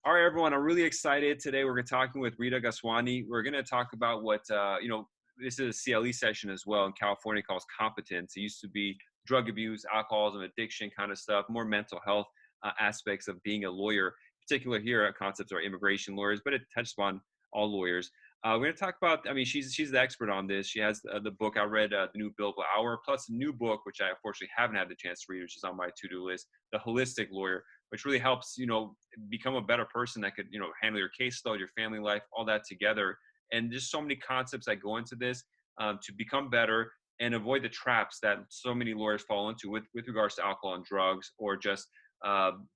All right, everyone. I'm really excited today. We're going to talking with Rita Gaswani. We're going to talk about what this is a CLE session as well in California calls competence. It used to be drug abuse, alcoholism, addiction kind of stuff, more mental health aspects of being a lawyer. In particular, here at concepts are immigration lawyers, but it touches on all lawyers. We're going to talk about. I mean, she's the expert on this. She has the book. I read the new Billable Hour, plus a new book which I unfortunately haven't had the chance to read, which is on my to-do list, The Holistic Lawyer, which really helps become a better person that could handle your caseload, your family life, all that together. And just so many concepts that go into this to become better and avoid the traps that so many lawyers fall into with regards to alcohol and drugs, or just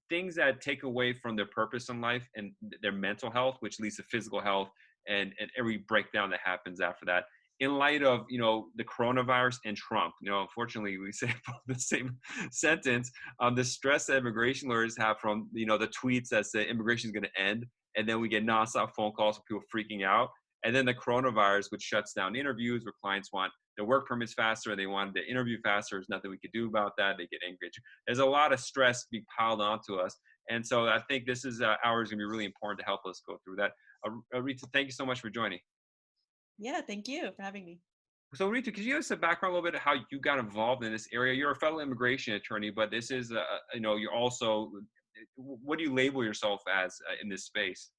things that take away from their purpose in life and their mental health, which leads to physical health and every breakdown that happens after that. In light of the coronavirus and Trump, unfortunately we say the same sentence. The stress that immigration lawyers have from the tweets that say immigration is going to end, and then we get nonstop phone calls from people freaking out, and then the coronavirus, which shuts down interviews where clients want their work permits faster and they wanted to interview faster. There's nothing we could do about that. They get angry. There's a lot of stress being piled onto us, and so I think this is hour is going to be really important to help us go through that. Rita, thank you so much for joining. Yeah, thank you for having me. So Rita, could you give us a background a little bit of how you got involved in this area? You're a federal immigration attorney, but this is, you're also, what do you label yourself as in this space?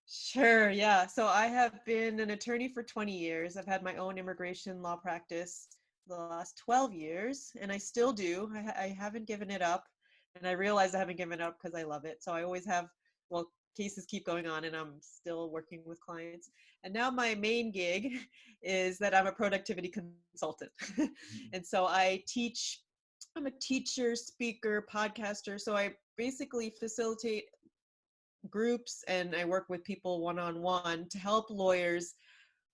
Sure, yeah. So I have been an attorney for 20 years. I've had my own immigration law practice the last 12 years, and I still do. I haven't given it up, and I realize I haven't given it up because I love it. So I always have, well, cases keep going on, and I'm still working with clients. And now my main gig is that I'm a productivity consultant. And so I teach, I'm a teacher, speaker, podcaster. So I basically facilitate groups and I work with people one-on-one to help lawyers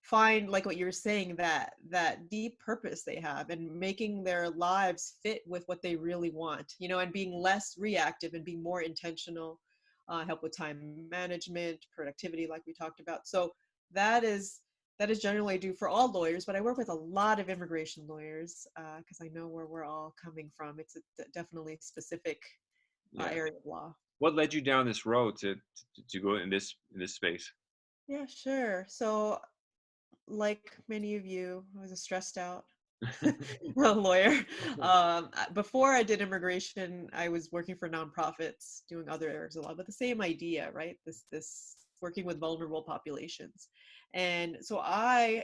find, like what you were saying, that deep purpose they have and making their lives fit with what they really want, and being less reactive and being more intentional. Help with time management, productivity, like we talked about. So that is generally what I do for all lawyers, but I work with a lot of immigration lawyers because I know where we're all coming from. It's a definitely specific Yeah. area of law. What led you down this road to go in this space? Yeah, sure. So, like many of you, I was a stressed out lawyer. Before I did immigration, I was working for nonprofits, doing other areas a lot, but the same idea, right? This working with vulnerable populations, and so I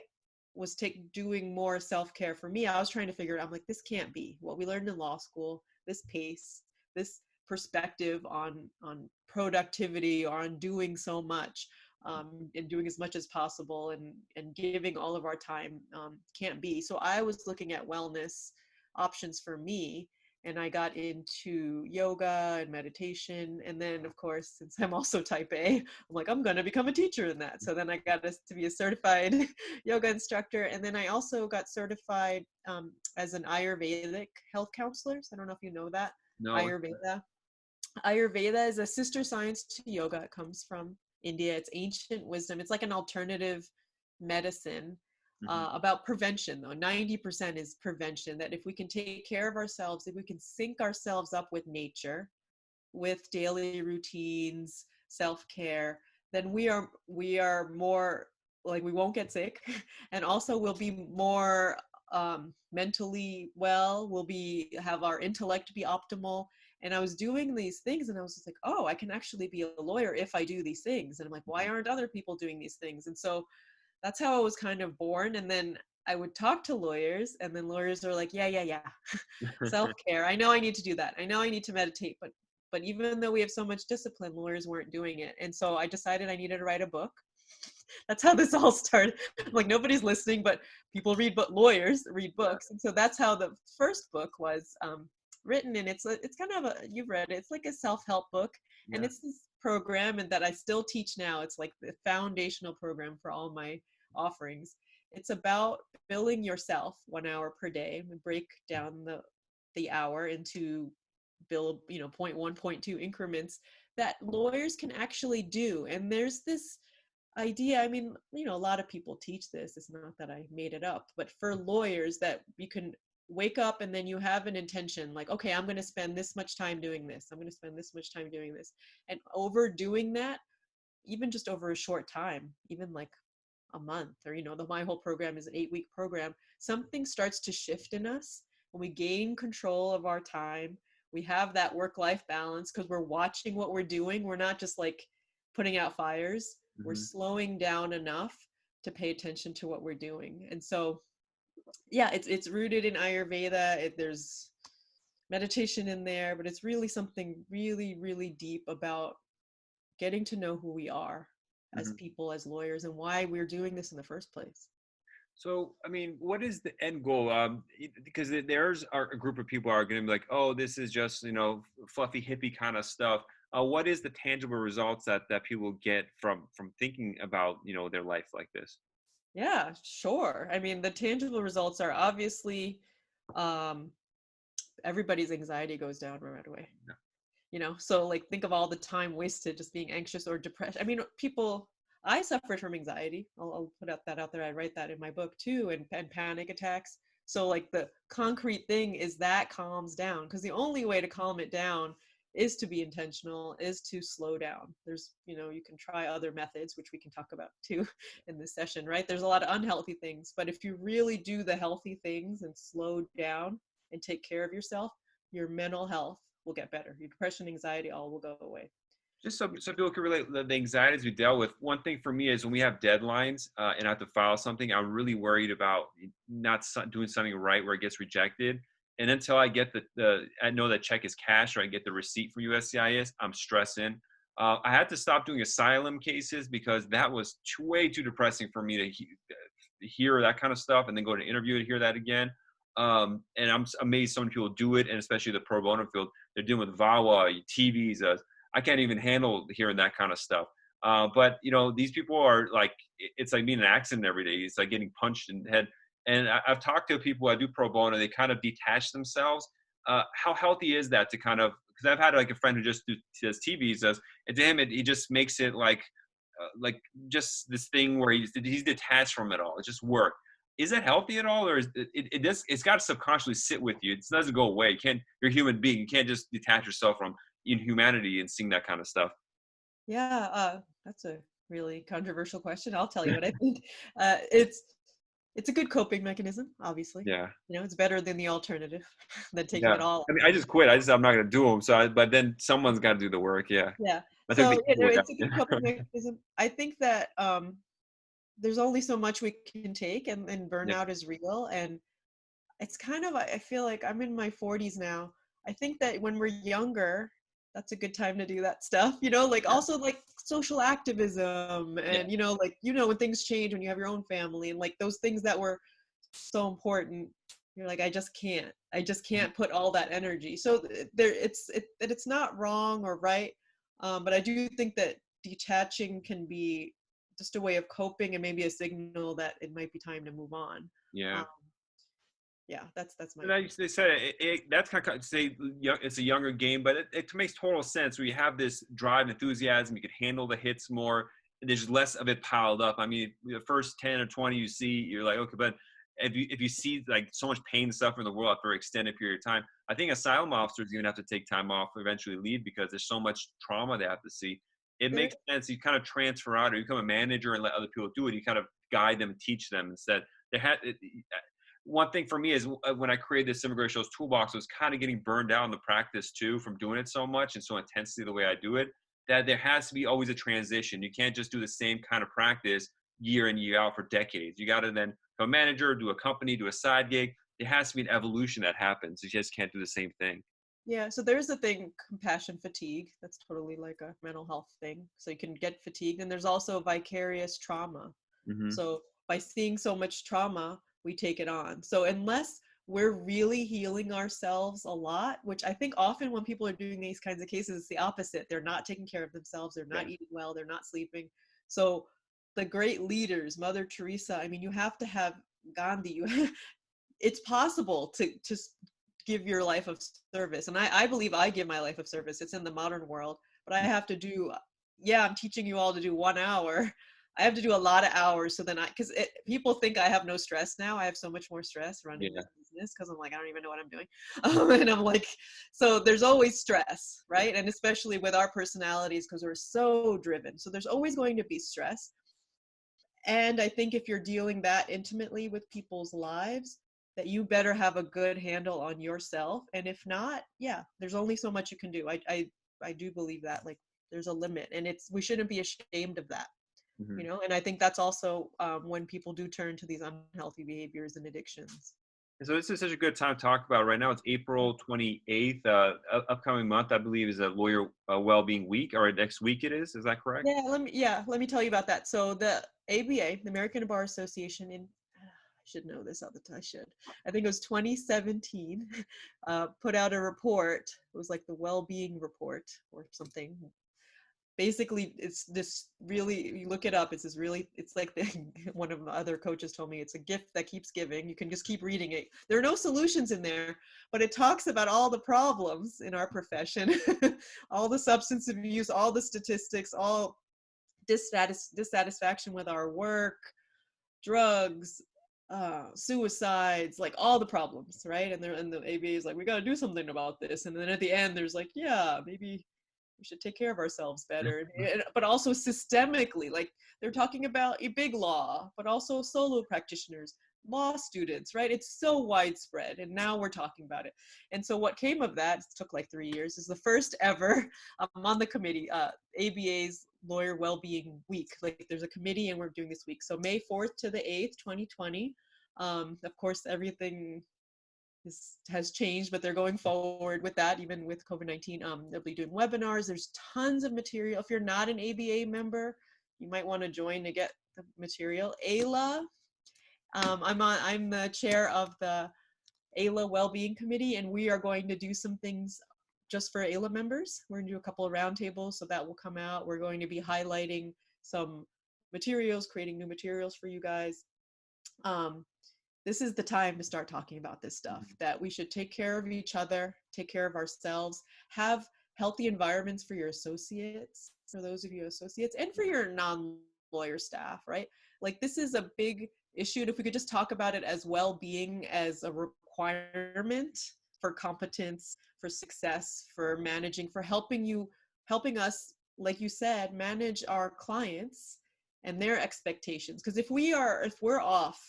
was doing more self-care for me. I was trying to figure it out. I'm like, this can't be what we learned in law school. This pace, this perspective on productivity or on doing so much and doing as much as possible and giving all of our time can't be. So I was looking at wellness options for me, and I got into yoga and meditation. And then, of course, since I'm also type A, I'm like, I'm going to become a teacher in that. So then I got to be a certified yoga instructor. And then I also got certified as an Ayurvedic health counselor. So I don't know if you know that. No. Ayurveda. Ayurveda is a sister science to yoga. It comes from India. It's ancient wisdom. It's like an alternative medicine about prevention, though. 90% is prevention, that if we can take care of ourselves, if we can sync ourselves up with nature, with daily routines, self-care, then we are more like, we won't get sick, and also we'll be more mentally well. Have our intellect be optimal. And I was doing these things and I was just like, oh, I can actually be a lawyer if I do these things. And I'm like, why aren't other people doing these things? And so that's how I was kind of born. And then I would talk to lawyers, and then lawyers are like, yeah. Self-care. I know I need to do that. I know I need to meditate, but even though we have so much discipline, lawyers weren't doing it. And so I decided I needed to write a book. That's how this all started. I'm like, nobody's listening, but people read, but lawyers read books. And so that's how the first book was written. And it's kind of you've read it. It's like a self-help book. Yeah. And it's this program and that I still teach now. It's like the foundational program for all my offerings. It's about billing yourself 1 hour per day. We break down the hour into bill, point one, point two increments that lawyers can actually do. And there's this idea, I mean, a lot of people teach this. It's not that I made it up, but for lawyers, that you can wake up and then you have an intention, like, okay, I'm going to spend this much time doing this. I'm going to spend this much time doing this. And overdoing that even just over a short time, even like a month, or my whole program is an 8-week program, something starts to shift in us when we gain control of our time. We have that work-life balance because we're watching what we're doing. We're not just like putting out fires. We're Hmm. slowing down enough to pay attention to what we're doing. And so, yeah, it's rooted in Ayurveda. There's meditation in there, but it's really something really, really deep about getting to know who we are as Hmm. people, as lawyers, and why we're doing this in the first place. So, I mean, what is the end goal? Because there's a group of people are going to be like, oh, this is just, fluffy hippie kind of stuff. What is the tangible results that people get from thinking about, their life like this? Yeah, sure. I mean, the tangible results are obviously um, everybody's anxiety goes down right away. So like think of all the time wasted just being anxious or depressed. I mean, I suffered from anxiety. I'll put that out there. I write that in my book too, and panic attacks. So like the concrete thing is that calms down, because the only way to calm it down is to be intentional, is to slow down. There's, you can try other methods, which we can talk about too in this session, right? There's a lot of unhealthy things, but if you really do the healthy things and slow down and take care of yourself, your mental health will get better. Your depression, anxiety, all will go away. Just so people can relate the anxieties we dealt with. One thing for me is when we have deadlines and I have to file something, I'm really worried about not doing something right where it gets rejected. And until I get I know that check is cash or I get the receipt from USCIS, I'm stressing. I had to stop doing asylum cases because that was way too depressing for me to hear that kind of stuff and then go to interview and hear that again. And I'm amazed so many people do it, and especially the pro bono field. They're dealing with VAWA, TVs. I can't even handle hearing that kind of stuff. But these people are like, it's like being in an accident every day. It's like getting punched in the head. And I've talked to people I do pro bono. They kind of detach themselves. How healthy is that to kind of? Because I've had like a friend who just does TV visas, and to him, he just makes it like just this thing where he's detached from it all. It's just work. Is that healthy at all, or is it's got to subconsciously sit with you? It doesn't go away. You're a human being. You can't just detach yourself from humanity and seeing that kind of stuff. Yeah, that's a really controversial question. I'll tell you what I think. It's a good coping mechanism, obviously. Yeah. It's better than the alternative, than taking Yeah. it all I mean, out. I just quit. I'm not gonna do them. But then someone's got to do the work. Yeah. Yeah. I took the So, easy way out. it's a good Yeah. coping mechanism. I think that there's only so much we can take, and Yeah. burnout is real. And it's kind of, I feel like I'm in my 40s now. I think that when we're younger, that's a good time to do that stuff, like Yeah. also like social activism, Yeah. and like when things change, when you have your own family, and like those things that were so important, you're like, I just can't put all that energy. So it's not wrong or right, but I do think that detaching can be just a way of coping, and maybe a signal that it might be time to move on. Yeah. um, yeah, that's my And opinion. they said that's kind of say it's a younger game, but it makes total sense where you have this drive, enthusiasm, you can handle the hits more, and there's less of it piled up. I mean, the first 10 or 20 you see, you're like, okay, but if you see like so much pain and suffering in the world for an extended period of time, I think asylum officers are gonna have to take time off, eventually leave because there's so much trauma they have to see. It There, makes sense. You kind of transfer out, or you become a manager and let other people do it. You kind of guide them, teach them instead. They had one thing for me is when I created this immigration toolbox, I was kind of getting burned out in the practice too from doing it so much and so intensely the way I do it, that there has to be always a transition. You can't just do the same kind of practice year in, year out for decades. You got to then become a manager, do a company, do a side gig. There has to be an evolution that happens. You just can't do the same thing. yeah, so there's the thing, compassion fatigue. That's totally like a mental health thing. So you can get fatigued, and there's also vicarious trauma. Hmm. So by seeing so much trauma, we take it on. So unless we're really healing ourselves a lot, which I think often when people are doing these kinds of cases, it's the opposite. They're not taking care of themselves. They're Yeah. not eating well. They're not sleeping. So the great leaders, Mother Teresa, I mean, you have to have Gandhi. It's possible to give your life of service. And I believe I give my life of service. It's in the modern world, but I have to do, yeah, I'm teaching you all to do 1 hour. I have to do a lot of hours. So then because people think I have no stress now. I have so much more stress running Yeah. businesses business because I'm like, I don't even know what I'm doing. And I'm like, so there's always stress, right? And especially with our personalities, because we're so driven. So there's always going to be stress. And I think if you're dealing that intimately with people's lives, that you better have a good handle on yourself. And if not, yeah, there's only so much you can do. I do believe that, like, there's a limit, and we shouldn't be ashamed of that, Mhm. and I think that's also when people do turn to these unhealthy behaviors and addictions. And so this is such a good time to talk about. Right now it's April 28th. Upcoming month, I believe, is a Lawyer Wellbeing Week, or next week it is. Is that correct? Let me tell you about that. So the ABA, the American Bar Association, I should know this at the time. I think it was 2017, put out a report. It was like the well-being report or something. Basically, it's this really, you look it up, it's this really, it's like one of my other coaches told me, it's a gift that keeps giving. You can just keep reading it. There are no solutions in there, but it talks about all the problems in our profession, all the substance abuse, all the statistics, all dissatisfaction with our work, drugs, suicides, like all the problems, right? And the ABA is like, we got to do something about this. And then at the end, there's like, yeah, maybe we should take care of ourselves better. But also systemically, like they're talking about a big law, but also solo practitioners, law students, right? It's so widespread, and now we're talking about it. And so what came of that, it took like 3 years, is the first ever, I'm on the committee, ABA's Lawyer Wellbeing Week. Like there's a committee and we're doing this week. So May 4th to the 8th, 2020. Of course, everything has changed, but they're going forward with that, even with COVID-19. They'll be doing webinars. There's tons of material. If you're not an ABA member, you might want to join to get the material. ALA, I'm the chair of the ALA Wellbeing Committee, and we are going to do some things just for ALA members. We're going to do a couple of roundtables, so that will come out. We're going to be highlighting some materials, creating new materials for you guys. This is the time to start talking about this stuff, that we should take care of each other, take care of ourselves, have healthy environments for your associates, for those of you associates, and for your non-lawyer staff, right? Like this is a big issue. And if we could just talk about it as well-being as a requirement for competence, for success, for managing, for helping us, like you said, manage our clients and their expectations. Because if we're off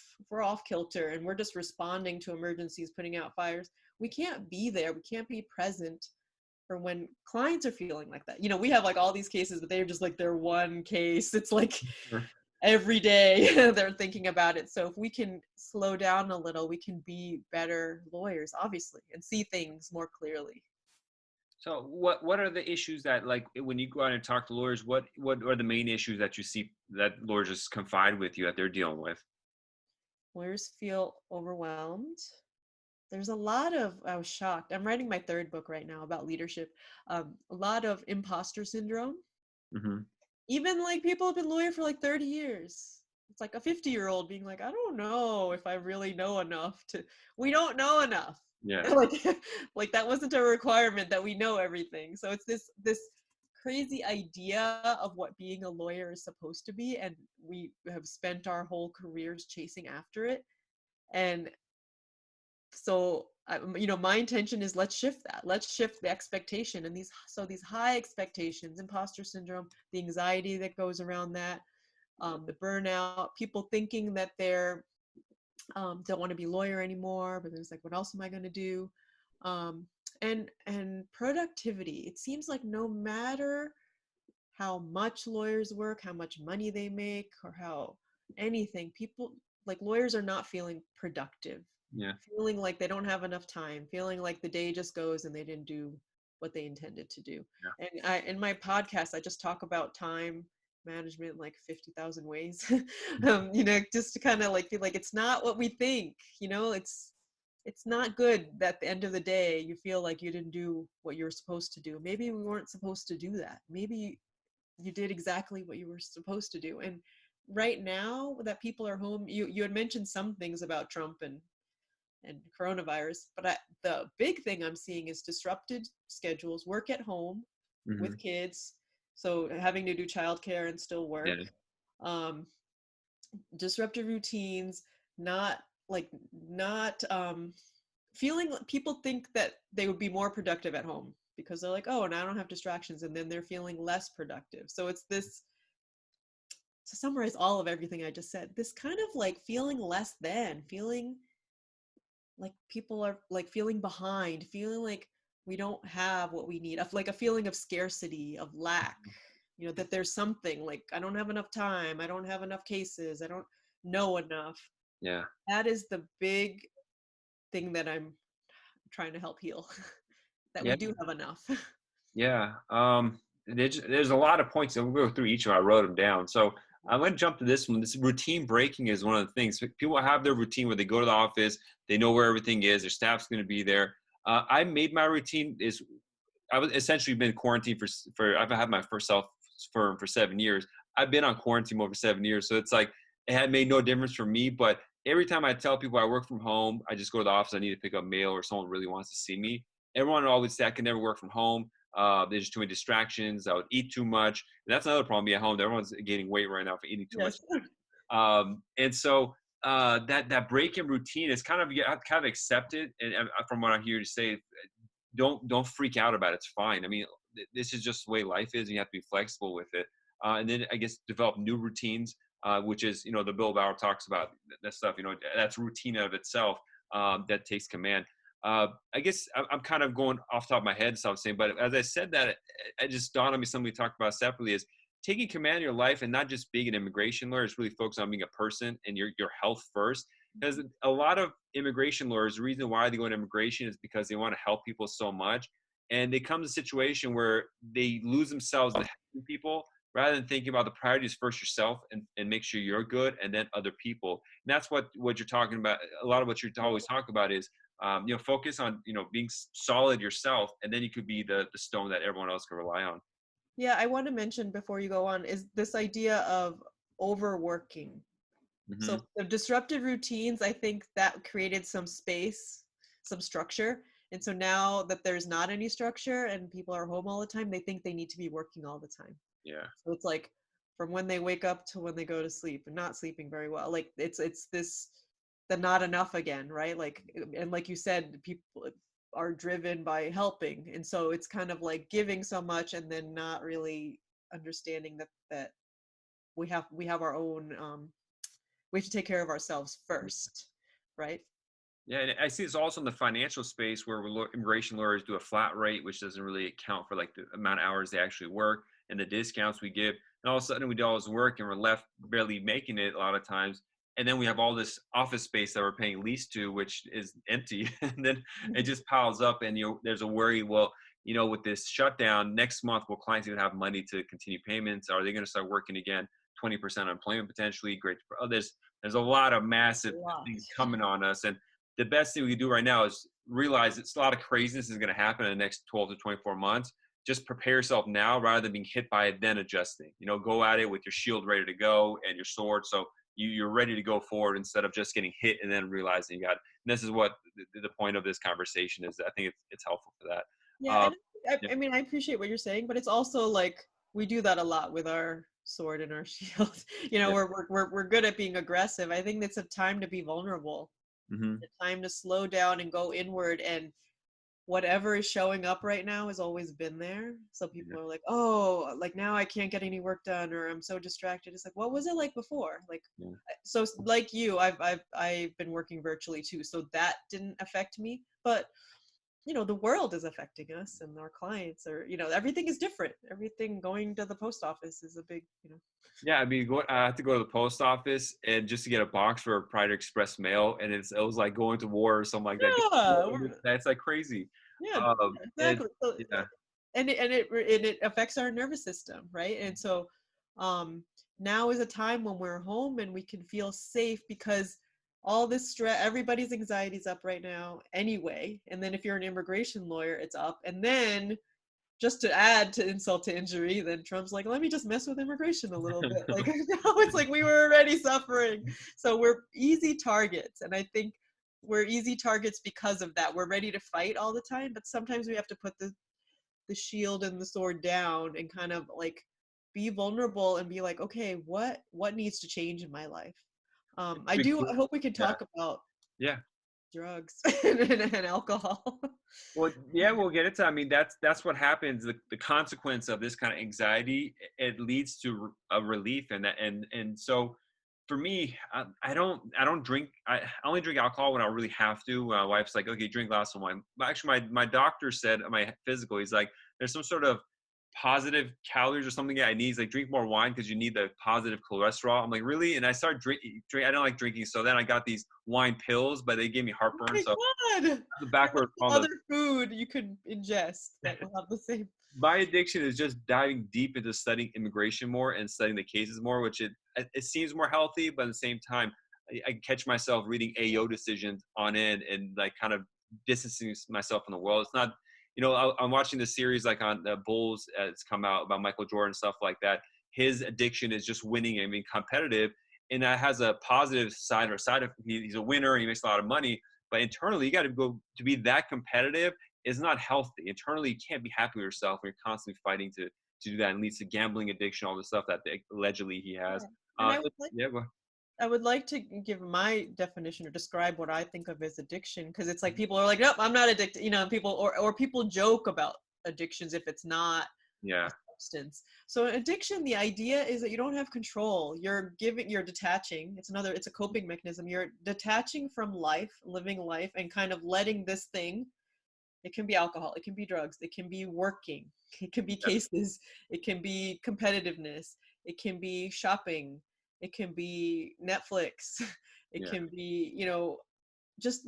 kilter and we're just responding to emergencies, putting out fires, we can't be there. We can't be present for when clients are feeling like that. We have like all these cases, but they're just like their one case. It's like Sure. every day they're thinking about it. So if we can slow down a little, we can be better lawyers, obviously, and see things more clearly. So what are the issues that, like, when you go out and talk to lawyers, what are the main issues that you see that lawyers just confide with you that they're dealing with? Lawyers feel overwhelmed. There's a lot of, I was shocked. I'm writing my third book right now about leadership. A lot of imposter syndrome. Hmm. Even like people have been lawyer for like 30 years. It's like a 50-year-old being like, I don't know if I really know enough to, we don't know enough. Yeah. Like that wasn't a requirement that we know everything. So it's this crazy idea of what being a lawyer is supposed to be. And we have spent our whole careers chasing after it. And so my intention is, let's shift that. Let's shift the expectation, and these high expectations, imposter syndrome, the anxiety that goes around that, the burnout, people thinking that they're don't want to be a lawyer anymore, but it's like, what else am I going to do? And productivity. It seems like no matter how much lawyers work, how much money they make, or how anything, people, like, lawyers are not feeling productive, Yeah. feeling like they don't have enough time, feeling like the day just goes and they didn't do what they intended to do. Yeah. And in my podcast, I just talk about time management like 50,000 ways, just to kind of like feel like it's not what we think, it's not good that at the end of the day you feel like you didn't do what you were supposed to do. Maybe we weren't supposed to do that. Maybe you did exactly what you were supposed to do. And right now that people are home, you had mentioned some things about Trump and coronavirus, but the big thing I'm seeing is disrupted schedules, work at home Hmm. with kids, so having to do childcare and still work, Yeah. disrupted routines, not feeling people think that they would be more productive at home because they're like, oh, and I don't have distractions, and then they're feeling less productive. So it's this, to summarize all of everything I just said, this kind of like feeling less than, feeling like people are like feeling behind, feeling like we don't have what we need, of like a feeling of scarcity, of lack, that there's something like, I don't have enough time, I don't have enough cases, I don't know enough. Yeah. That is the big thing that I'm trying to help heal, that we Yeah. do have enough. Yeah. There's a lot of points, and we'll go through each of them. I wrote them down. So I'm going to jump to this one. This routine breaking is one of the things. People have their routine where they go to the office, they know where everything is, their staff's going to be there. I made my routine is I was essentially been quarantined for I've had my first self firm for 7 years. I've been on quarantine mode for 7 years, so it's like it had made no difference for me. But every time I tell people I work from home, I just go to the office. I need to pick up mail or someone really wants to see me. Everyone always say I can never work from home. There's just too many distractions. I would eat too much. And that's another problem. Being at home, everyone's gaining weight right now for eating too much. Yes. And so that break in routine is kind of, you have to kind of accept it. And from what I hear you say, don't freak out about it. It's fine. I mean, this is just the way life is. And you have to be flexible with it. And then I guess develop new routines, which is, the Bill Bauer talks about that stuff. That's routine out of itself, that takes command. I guess I'm kind of going off the top of my head, so I'm saying, but as I said that, it just dawned on me something we talked about separately is taking command of your life and not just being an immigration lawyer. It's really focused on being a person and your health first. Because a lot of immigration lawyers, the reason why they go into immigration is because they want to help people so much. And they come to a situation where they lose themselves in helping people rather than thinking about the priorities first yourself and make sure you're good and then other people. And that's what you're talking about. A lot of what you always talk about is, focus on, being solid yourself, and then you could be the stone that everyone else can rely on. Yeah, I want to mention before you go on is this idea of overworking. Hmm. So the disruptive routines, I think that created some space, some structure. And so now that there's not any structure and people are home all the time, they think they need to be working all the time. Yeah. So it's like from when they wake up to when they go to sleep, and not sleeping very well. Like it's this, the not enough again, right? Like, and like you said, people are driven by helping. And so it's kind of like giving so much and then not really understanding that we have our own, we have to take care of ourselves first, right? Yeah, and I see this also in the financial space where immigration lawyers do a flat rate, which doesn't really account for like the amount of hours they actually work and the discounts we give. And all of a sudden we do all this work and we're left barely making it a lot of times. And then we have all this office space that we're paying lease to, which is empty. And then it just piles up, and there's a worry. Well, with this shutdown next month, will clients even have money to continue payments? Are they going to start working again? 20% unemployment potentially. Great. Oh, there's a lot of massive A lot. things coming on us, and the best thing we can do right now is realize it's a lot of craziness is going to happen in the next 12 to 24 months. Just prepare yourself now rather than being hit by it, then adjusting. Go at it with your shield ready to go and your sword. So you're ready to go forward instead of just getting hit and then realizing you got it. And this is what the point of this conversation is. I think it's helpful for that. Yeah, Uh, and yeah. I mean, I appreciate what you're saying, but it's also like we do that a lot with our sword and our shield. Yeah. We're good at being aggressive. I think it's a time to be vulnerable, Hmm. a time to slow down and go inward, and whatever is showing up right now has always been there. So Yeah. people are like, oh, like now I can't get any work done, or I'm so distracted. It's like, what was it like before? Like, Yeah. so like you, I've been working virtually too, so that didn't affect me. But the world is affecting us, and our clients are, everything is different. Everything, going to the post office is a big. Yeah, I mean, I had to go to the post office and just to get a box for Pride Express mail, and it was like going to war or something like that. Yeah, That's like crazy. yeah, And exactly. So, yeah, and it affects our nervous system, right? And so now is a time when we're home and we can feel safe, because all this stress, everybody's anxiety is up right now anyway. And then if you're an immigration lawyer, it's up. And then just to add to insult to injury, then Trump's like, let me just mess with immigration a little bit. Like, now it's like we were already suffering. So we're easy targets. And I think we're easy targets because of that. We're ready to fight all the time, but sometimes we have to put the shield and the sword down and kind of like be vulnerable and be like, okay, what needs to change in my life? Be I cool. hope we can Yeah, talk about yeah. drugs and alcohol. Well, yeah, we'll get into. I mean, that's what happens. The consequence of this kind of anxiety, it leads to a relief, and that, and so, for me, I don't drink. I only drink alcohol when I really have to. My wife's like, okay, drink a glass of wine. But actually, my doctor said, my physical, he's like, there's some sort of positive calories or something that I need. He's like, drink more wine because you need the positive cholesterol. I'm like, really? And I started drinking. I don't like drinking, so then I got these wine pills, but they gave me Oh heartburn. my So God. the What backward other food you could ingest that will have the same? my addiction is just diving deep into studying immigration more and studying the cases more, which it seems more healthy, but at the same time, I catch myself reading AO decisions on end and like kind of distancing myself from the world. It's not, I'm watching the series like on the Bulls. It's come out about Michael Jordan and stuff like that. His addiction is just winning and being competitive, and that has a positive side or side of he's a winner and he makes a lot of money. But internally, you got to go to be that competitive is not healthy. Internally, you can't be happy with yourself when you're constantly fighting to do that, and leads to gambling addiction, all the stuff that allegedly he has. Yeah. And Yeah, well, I would like to give my definition or describe what I think of as addiction, because it's like people are like, nope, I'm not addicted, people or people joke about addictions if it's not yeah, a substance. So addiction, the idea is that you don't have control. You're detaching. It's a coping mechanism. You're detaching from life, living life, and kind of letting this thing. It can be alcohol, it can be drugs, it can be working, it can be cases, it can be competitiveness, it can be shopping, it can be Netflix, it yeah, can be, just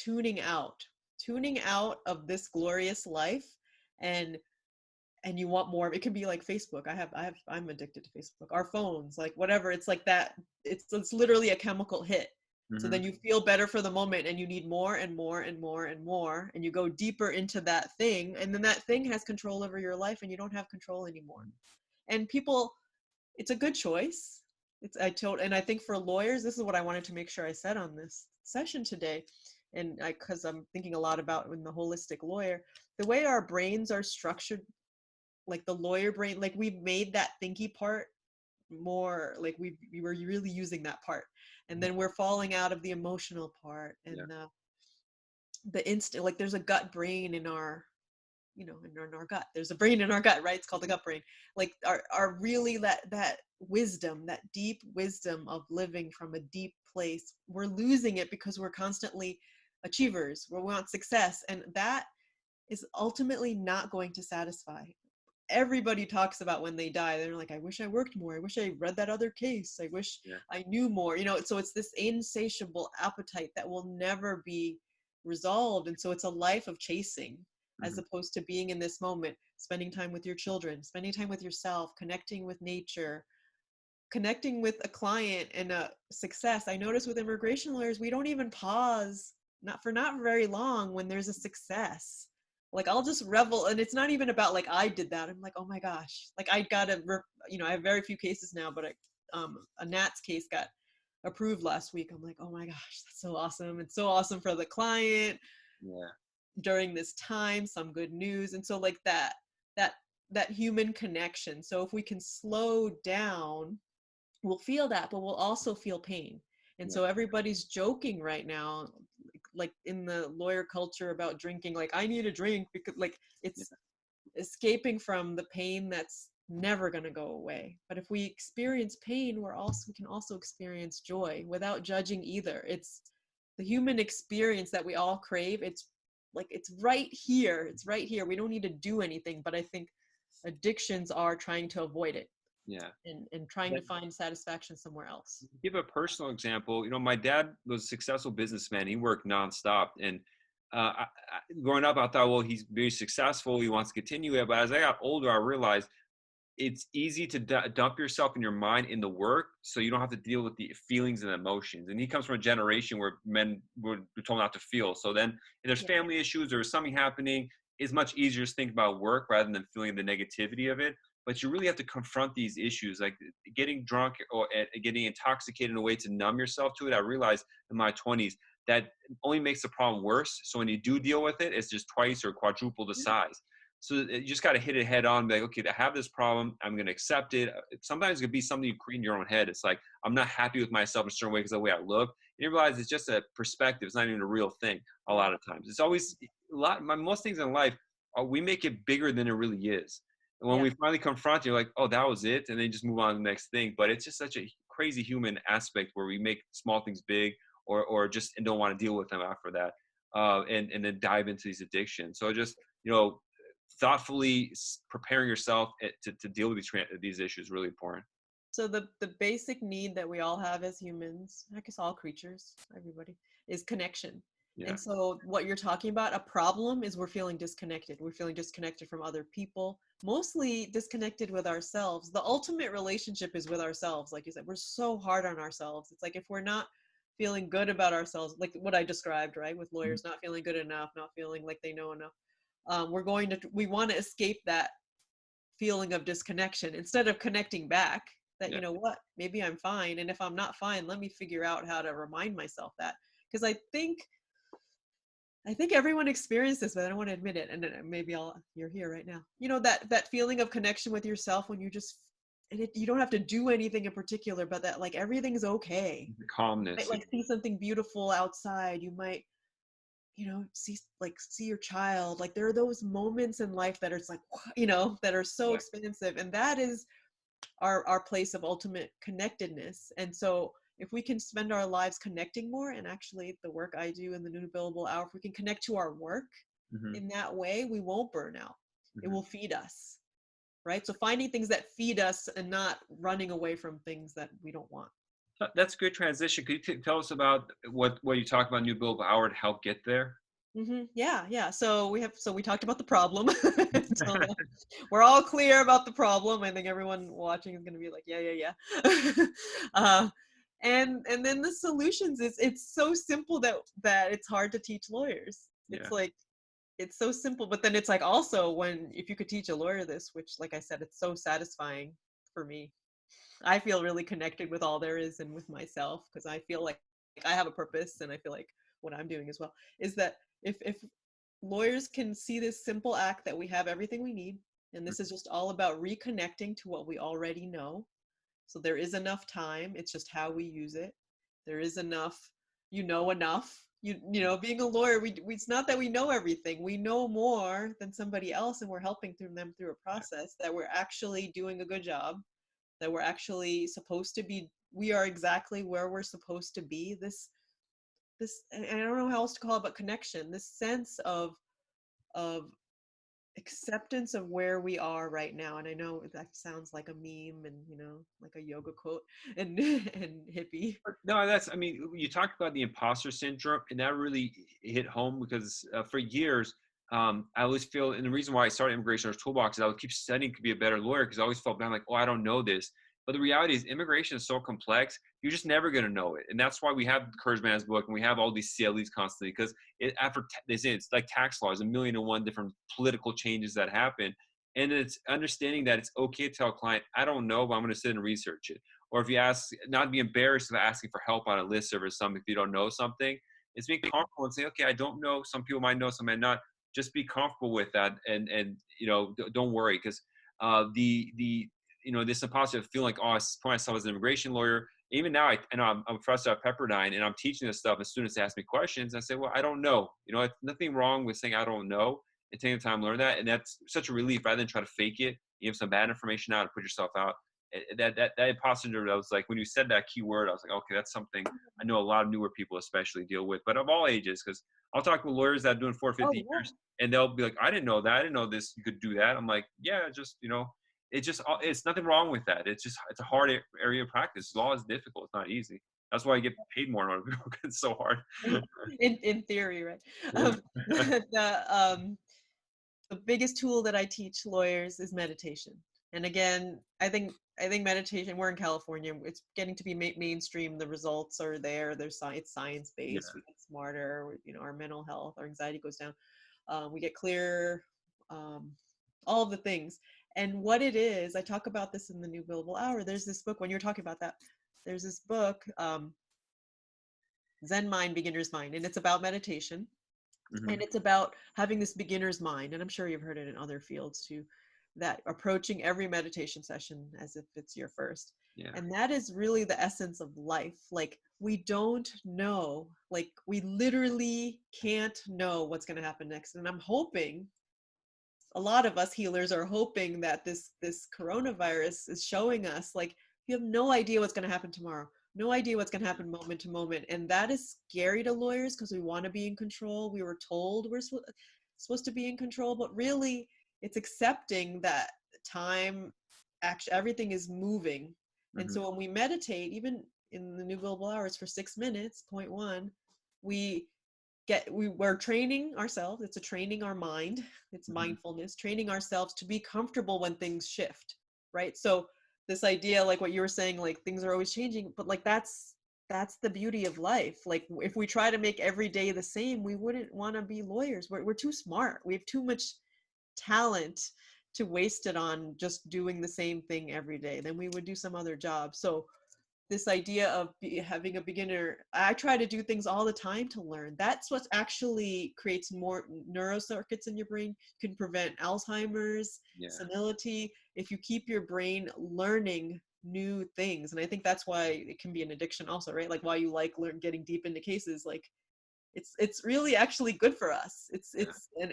tuning out of this glorious life, and you want more. It can be like Facebook. I'm addicted to Facebook. Our phones, like whatever. It's like that. It's literally a chemical hit. So mm-hmm. then you feel better for the moment, and you need more and more and more and more, and you go deeper into that thing, and then that thing has control over your life, and you don't have control anymore. And people, it's a good choice. And I think for lawyers, this is what I wanted to make sure I said on this session today, and because I'm thinking a lot about in the holistic lawyer, the way our brains are structured, like the lawyer brain, like we've made that thinky part more, like we were really using that part, and then we're falling out of the emotional part and Yeah, the instant, like there's a gut brain in our, in our gut. There's a brain in our gut, right? It's called the gut brain. Like our really that wisdom, that deep wisdom of living from a deep place, we're losing it because we're constantly achievers. We want success, and that is ultimately not going to satisfy. Everybody talks about when they die, they're like, I wish I worked more, I wish I read that other case, I wish yeah, I knew more, so it's this insatiable appetite that will never be resolved. And so it's a life of chasing, as mm-hmm. opposed to being in this moment, spending time with your children, spending time with yourself, connecting with nature, connecting with a client and a success. I notice with immigration lawyers, we don't even pause, not very long, when there's a success. Like I'll just revel, and it's not even about like I did that. I'm like, oh my gosh, like I got I have very few cases now, but a Nats case got approved last week. I'm like, oh my gosh, that's so awesome. It's so awesome for the client Yeah, during this time, some good news. And so like that that human connection. So if we can slow down, we'll feel that, but we'll also feel pain. And yeah, so everybody's joking right now, like in the lawyer culture, about drinking, like I need a drink because like yeah, it's escaping from the pain that's never going to go away. But if we experience pain, we can also experience joy without judging either. It's the human experience that we all crave. It's like it's right here. It's right here. We don't need to do anything, but I think addictions are trying to avoid it, yeah. and trying to find satisfaction somewhere else. Give a personal example. My dad was a successful businessman. He worked nonstop, and growing up, I thought, well, he's very successful. He wants to continue it. But as I got older, I realized it's easy to dump yourself in your mind in the work, so you don't have to deal with the feelings and emotions. And he comes from a generation where men were told not to feel. So then, if there's Yeah. family issues or something happening, it's much easier to think about work rather than feeling the negativity of it. But you really have to confront these issues, like getting drunk or getting intoxicated in a way to numb yourself to it. I realized in my 20s that only makes the problem worse. So when you do deal with it, it's just twice or quadruple the size. So you just got to hit it head on. Be like, okay, I have this problem. I'm going to accept it. Sometimes it could be something you create in your own head. It's like, I'm not happy with myself in a certain way because of the way I look. you realize it's just a perspective. It's not even a real thing a lot of times. It's always most things in life, we make it bigger than it really is. And when Yeah. we finally confront, you're like, oh, that was it. And then you just move on to the next thing. But it's just such a crazy human aspect where we make small things big, or just and don't want to deal with them after that. And then dive into these addictions. So just, thoughtfully preparing yourself to deal with these issues is really important. So the basic need that we all have as humans, I guess all creatures, everybody, is connection. Yeah. And so what you're talking about, a problem is we're feeling disconnected. We're feeling disconnected from other people, mostly disconnected with ourselves. The ultimate relationship is with ourselves. Like you said, we're so hard on ourselves. It's like if we're not feeling good about ourselves, like what I described, right? With Mhm. lawyers not feeling good enough, not feeling like they know enough. We want to escape that feeling of disconnection instead of connecting back that, Yeah. you know what, maybe I'm fine, and if I'm not fine, let me figure out how to remind myself that. Because I think everyone experienced this, but I don't want to admit it. And maybe you're here right now, that feeling of connection with yourself when you just, you don't have to do anything in particular, but that like everything's okay. The You might calmness. like see something beautiful outside, you might, see your child. Like there are those moments in life that are like, that are so Yeah. expansive, and that is our place of ultimate connectedness. And so if we can spend our lives connecting more, and actually the work I do in the new billable hour, if we can connect to our work Hmm. in that way, we won't burn out. It Hmm. will feed us, right? So finding things that feed us and not running away from things that we don't want. That's a good transition. Could you tell us about what you talk about New Billable Hour to help get there? Yeah, yeah. So we talked about the problem. So we're all clear about the problem. I think everyone watching is going to be like, yeah. uh, and then the solutions is, it's so simple that it's hard to teach lawyers. It's Yeah. like, it's so simple, but then it's like also, if you could teach a lawyer this, which like I said, it's so satisfying for me. I feel really connected with all there is and with myself, because I feel like I have a purpose, and I feel like what I'm doing as well is that if lawyers can see this simple act that we have everything we need, and this is just all about reconnecting to what we already know. So there is enough time, it's just how we use it. There is enough, enough. Being a lawyer, it's not that we know everything. We know more than somebody else, and we're helping them through a process that we're actually doing a good job, that we're actually supposed to be. We are exactly where we're supposed to be. This, and I don't know how else to call it, but connection, this sense of acceptance of where we are right now. And I know that sounds like a meme, and like a yoga quote, and and hippie. No, I mean, you talked about the imposter syndrome, and that really hit home because for years, I always feel, and the reason why I started Immigration Lawyers Toolbox is I would keep studying to be a better lawyer because I always felt bad, like, oh, I don't know this. But the reality is, immigration is so complex, you're just never going to know it. And that's why we have Kurzman's book and we have all these CLEs constantly, because it's like tax laws, a million and one different political changes that happen. And it's understanding that it's okay to tell a client, I don't know, but I'm going to sit and research it. Or if you ask, not be embarrassed of asking for help on a listserv or something if you don't know something. It's being comfortable and say, okay, I don't know. Some people might know, some might not. Just be comfortable with that, and don't worry, because the this imposter feeling like, oh, I put myself as an immigration lawyer. Even now, I know I'm a professor at Pepperdine, and I'm teaching this stuff, and students ask me questions. And I say, well, I don't know. It's nothing wrong with saying I don't know and taking the time to learn that, and that's such a relief rather than try to fake it. You have some bad information out and put yourself out. That imposter syndrome, I was like, when you said that key word, I was like, okay, that's something I know a lot of newer people especially deal with, but of all ages, because I'll talk to lawyers that are doing 450 Oh yeah. years, and they'll be like, I didn't know that. I didn't know this. You could do that. I'm like, yeah, it's nothing wrong with that. It's a hard area of practice. Law is difficult. It's not easy. That's why I get paid more in order because it's so hard. In theory, right? Yeah. The biggest tool that I teach lawyers is meditation. And again, I think meditation. We're in California. It's getting to be mainstream. The results are there. It's science Yeah. based. We get smarter. Our mental health, our anxiety goes down. We get clearer. All of the things. And what it is, I talk about this in the new billable hour. There's this book, when you're talking about that, there's this book, Zen Mind, Beginner's Mind, and it's about meditation. Hmm. And it's about having this beginner's mind. And I'm sure you've heard it in other fields too, that approaching every meditation session as if it's your first. Yeah. And that is really the essence of life. Like, we don't know, like we literally can't know what's going to happen next. And I'm hoping, a lot of us healers are hoping that this coronavirus is showing us, like, you have no idea what's going to happen tomorrow, no idea what's going to happen moment to moment. And that is scary to lawyers because we want to be in control. We were told we're supposed to be in control, but really it's accepting that time, actually everything is moving. And Hmm. so when we meditate, even in the New Global Hours for 6 minutes, point one, we we're training ourselves. It's a training our mind. It's Hmm. mindfulness, training ourselves to be comfortable when things shift, right? So this idea, like what you were saying, like things are always changing, but like that's the beauty of life. Like if we try to make every day the same, we wouldn't want to be lawyers. We're too smart. We have too much talent to waste it on just doing the same thing every day. Then we would do some other job. So this idea of having a beginner, I try to do things all the time to learn. That's what actually creates more neurocircuits in your brain, can prevent Alzheimer's, Yeah. senility, if you keep your brain learning new things. And I think that's why it can be an addiction also, right? Like why you like getting deep into cases. Like it's really actually good for us. Yeah.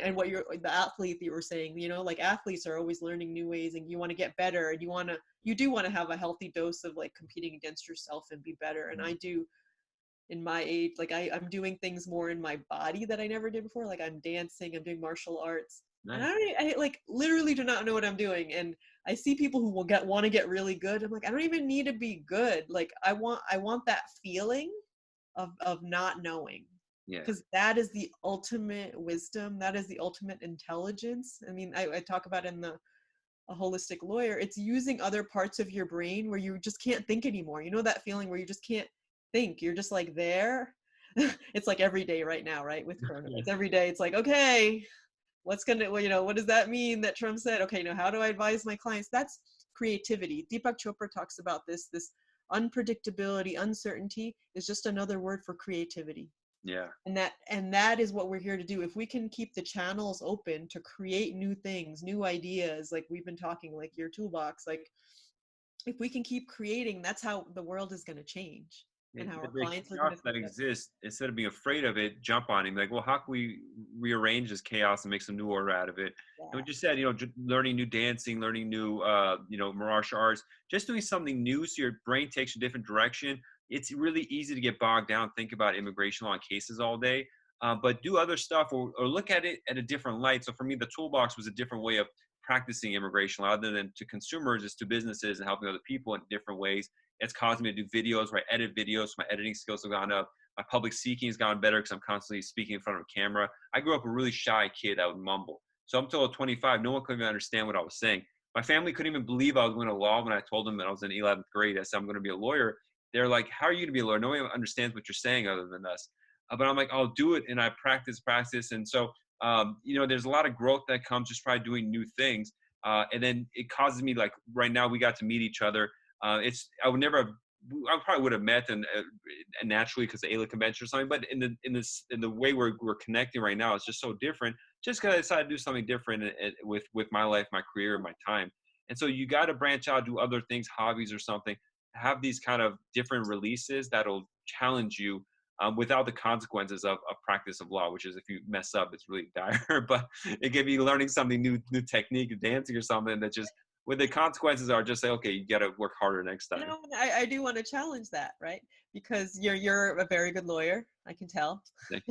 And what you're, the athlete that you were saying, you know, like athletes are always learning new ways, and you want to get better, and you do want to have a healthy dose of like competing against yourself and be better. And I do, in my age, like I'm doing things more in my body that I never did before. Like I'm dancing, I'm doing martial arts, and Nice. I like literally do not know what I'm doing. And I see people who want to get really good. I'm like, I don't even need to be good. Like I want that feeling of not knowing, Yeah. because that is the ultimate wisdom, that is the ultimate intelligence. I mean, I talk about in the A Holistic Lawyer, it's using other parts of your brain where you just can't think anymore. You know that feeling where you just can't think, you're just like there. It's like every day right now, right, with coronavirus, every day it's like, okay, what's gonna, well, you know, what does that mean that Trump said? Okay, now how do I advise my clients? That's creativity. Deepak Chopra talks about this unpredictability, uncertainty is just another word for creativity. Yeah. And that is what we're here to do. If we can keep the channels open to create new things, new ideas, like we've been talking, like your toolbox, like if we can keep creating, that's how the world is going to change, Yeah, and how our the clients are going to chaos feel that better. exists, instead of being afraid of it, jump on him. Like, well, how can we rearrange this chaos and make some new order out of it? And Yeah. what you said, learning new dancing, learning new, martial arts, just doing something new so your brain takes a different direction. It's really easy to get bogged down, think about immigration law and cases all day, but do other stuff, or look at it at a different light. So for me, the toolbox was a different way of practicing immigration law, other than to consumers, is to businesses and helping other people in different ways. It's caused me to do videos where I edit videos. So my editing skills have gone up. My public speaking has gotten better because I'm constantly speaking in front of a camera. I grew up a really shy kid. I would mumble. So until 25, no one could even understand what I was saying. My family couldn't even believe I was going to law when I told them that I was in 11th grade. I said, I'm going to be a lawyer. They're like, how are you going to be a lawyer? Nobody understands what you're saying other than us. But I'm like, I'll do it. And I practice. And so, there's a lot of growth that comes just by doing new things. And then it causes me, like right now, we got to meet each other. I would never have, I probably would have met and naturally because the AILA convention or something, but in the way we're connecting right now, it's just so different. Just because I decided to do something different with my life, my career, my time. And so you got to branch out, do other things, hobbies or something. Have these kind of different releases that'll challenge you, without the consequences of practice of law, which is if you mess up, it's really dire. But it could be learning something new technique, dancing or something that just, where the consequences are just say, okay, you got to work harder next You time. know, I do want to challenge that, right? Because you're a very good lawyer, I can tell. Thank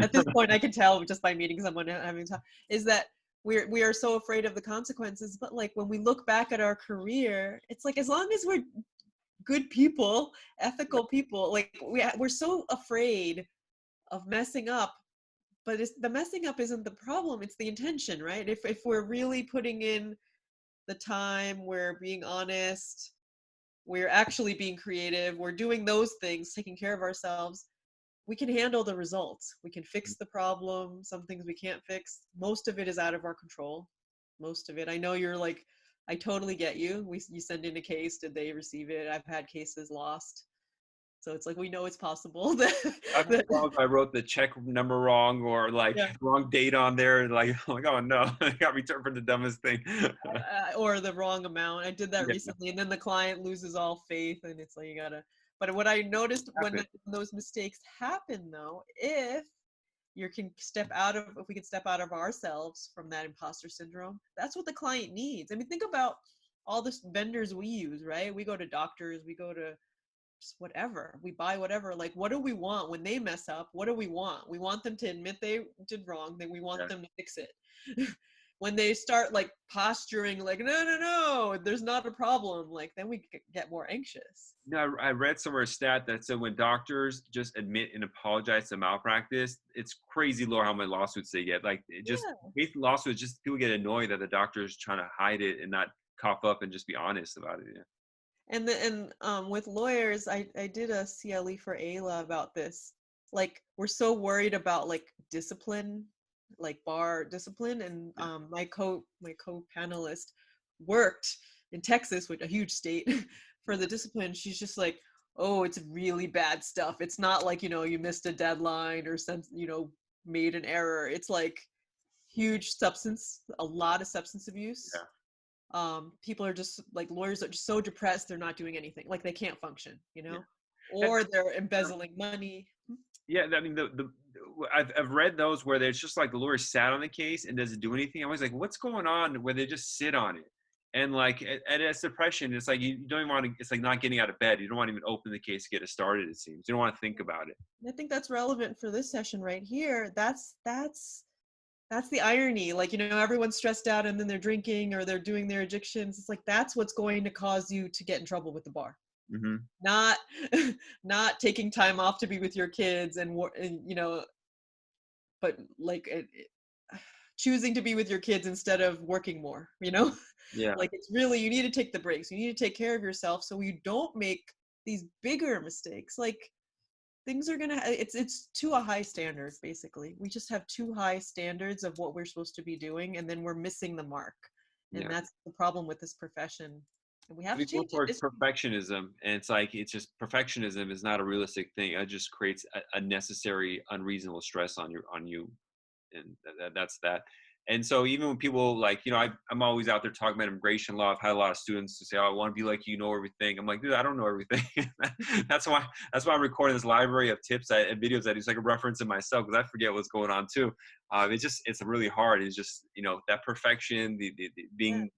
At this point, I can tell just by meeting someone and having time, is that we are so afraid of the consequences. But like when we look back at our career, it's like as long as we're good people, ethical people, like we're so afraid of messing up. But the messing up isn't the problem; it's the intention, right? If we're really putting in the time, we're being honest, we're actually being creative, we're doing those things, taking care of ourselves, we can handle the results. We can fix the problem. Some things we can't fix. Most of it is out of our control. Most of it. I know you're like, I totally get you. You send in a case, did they receive it? I've had cases lost. So it's like we know it's possible that, I've had that problems. I wrote the check number wrong or like yeah, wrong date on there. Like, I'm like, oh no, I got returned for the dumbest thing. or the wrong amount. I did that Yeah, recently, and then the client loses all faith, and it's like you gotta. But what I noticed when happened. those mistakes happen, though, if you can step out of, if we can step out of ourselves from that imposter syndrome, that's what the client needs. I mean, think about all the vendors we use, right? We go to doctors, we go to just whatever, we buy whatever. Like, what do we want when they mess up? What do we want? We want them to admit they did wrong, then we want Yeah. them to fix it. When they start like posturing like no, there's not a problem, like then we get more anxious. No, I read somewhere a stat that said when doctors just admit and apologize to malpractice, it's crazy low how many lawsuits they get. Like it just Yeah. these lawsuits, just people get annoyed that the doctor's trying to hide it and not cough up and just be honest about it. Yeah. And with lawyers, I did a CLE for Ayla about this. Like we're so worried about like discipline, like bar discipline, and Yeah. my co panelist worked in Texas, which a huge state, for the discipline. She's just like, oh, it's really bad stuff. It's not like, you missed a deadline or some, made an error. It's like a lot of substance abuse. Yeah. People are just like, lawyers are just so depressed they're not doing anything, like they can't function, Yeah. And, or they're embezzling money. yeah, I mean I've read those where there's just like the lawyer sat on the case and doesn't do anything. I was like, what's going on? Where they just sit on it, and like and it's depression. It's like you don't even want to. It's like not getting out of bed. You don't want to even open the case to get it started. It seems you don't want to think about it. I think that's relevant for this session right here. That's the irony. Like, everyone's stressed out and then they're drinking or they're doing their addictions. It's like that's what's going to cause you to get in trouble with the bar. Hmm. Not not taking time off to be with your kids and but like choosing to be with your kids instead of working more, Yeah. like it's really, you need to take the breaks. You need to take care of yourself so you don't make these bigger mistakes. Like things are gonna it's to a high standard. Basically we just have too high standards of what we're supposed to be doing, and then we're missing the mark, and Yeah. that's the problem with this profession, and we have We to go change it. towards perfectionism, and it's like it's just perfectionism is not a realistic thing. It just creates a necessary, unreasonable stress on you, and that's that. And so even when people like, I'm always out there talking about immigration law. I've had a lot of students to say, "Oh, I want to be like you, know everything." I'm like, dude, I don't know everything. that's why I'm recording this library of tips and videos that is like a reference in myself because I forget what's going on too. It's really hard. It's just that perfection, the Yeah. being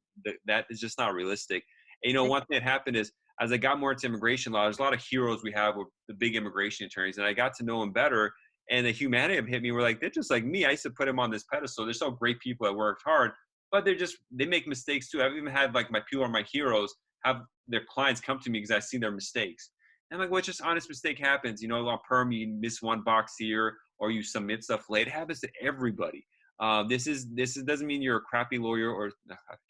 that is just not realistic. And, I, one thing that happened is as I got more into immigration law, there's a lot of heroes we have with the big immigration attorneys, and I got to know them better. And the humanity hit me. We're like, they're just like me. I used to put them on this pedestal. They're so great people that worked hard, but they make mistakes too. I've even had like my people are my heroes have their clients come to me because I've seen their mistakes. And I'm like, well, it's just honest mistake happens. On perm, you miss one box here or you submit stuff late. It happens to everybody. This doesn't mean you're a crappy lawyer or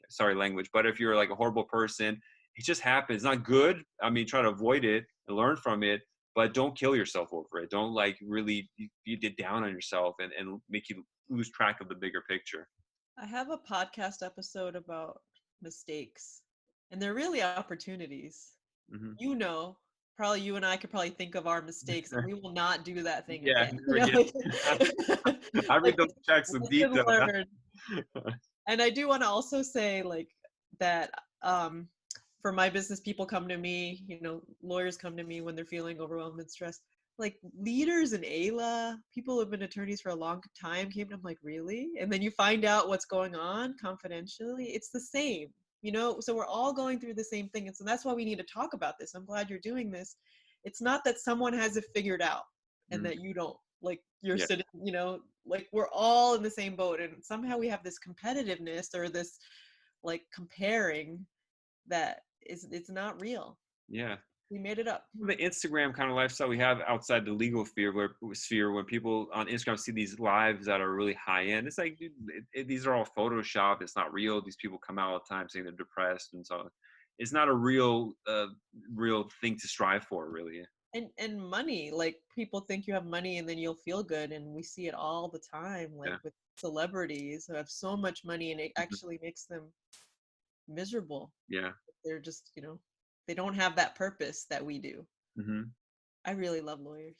sorry language, but if you're like a horrible person, it just happens. It's not good. I mean, try to avoid it and learn from it, but don't kill yourself over it. Don't like really you get down on yourself and make you lose track of the bigger picture. I have a podcast episode about mistakes, and they're really opportunities. Hmm. Probably you and I could probably think of our mistakes, and we will not do that thing Yeah, again. never again. I read Like those checks in lesson detail. learned. And I do want to also say like that for my business, people come to me, lawyers come to me when they're feeling overwhelmed and stressed. Like leaders in ALA, people who have been attorneys for a long time came to, I'm like, really? And then you find out what's going on confidentially. It's the same, so we're all going through the same thing. And so that's why we need to talk about this. I'm glad you're doing this. It's not that someone has it figured out and Mm, that you don't, like you're yeah, sitting, like we're all in the same boat. And somehow we have this competitiveness or this like comparing that it's not real. yeah. We made it up. The Instagram kind of lifestyle we have outside the legal sphere, when people on Instagram see these lives that are really high end, it's like, dude, these are all Photoshop. It's not real. These people come out all the time saying they're depressed, and so it's not a real thing to strive for, really. And money, like people think you have money and then you'll feel good, and we see it all the time, like Yeah. with celebrities who have so much money and it Mhm. actually makes them miserable. Yeah. They're just, they don't have that purpose that we do. Hmm. I really love lawyers.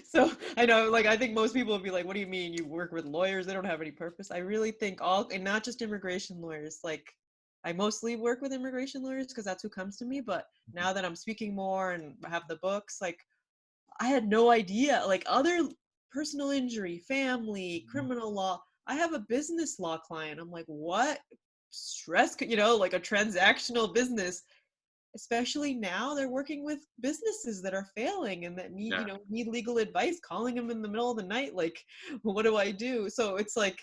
So I know, like, I think most people would be like, what do you mean you work with lawyers? They don't have any purpose. I really think all, and not just immigration lawyers, like I mostly work with immigration lawyers because that's who comes to me. But now that I'm speaking more and have the books, like I had no idea, like other personal injury, family, criminal law. I have a business law client. I'm like, what stress, like a transactional business, especially now they're working with businesses that are failing and that need, Yeah. need legal advice, calling them in the middle of the night. Like, what do I do? So it's like,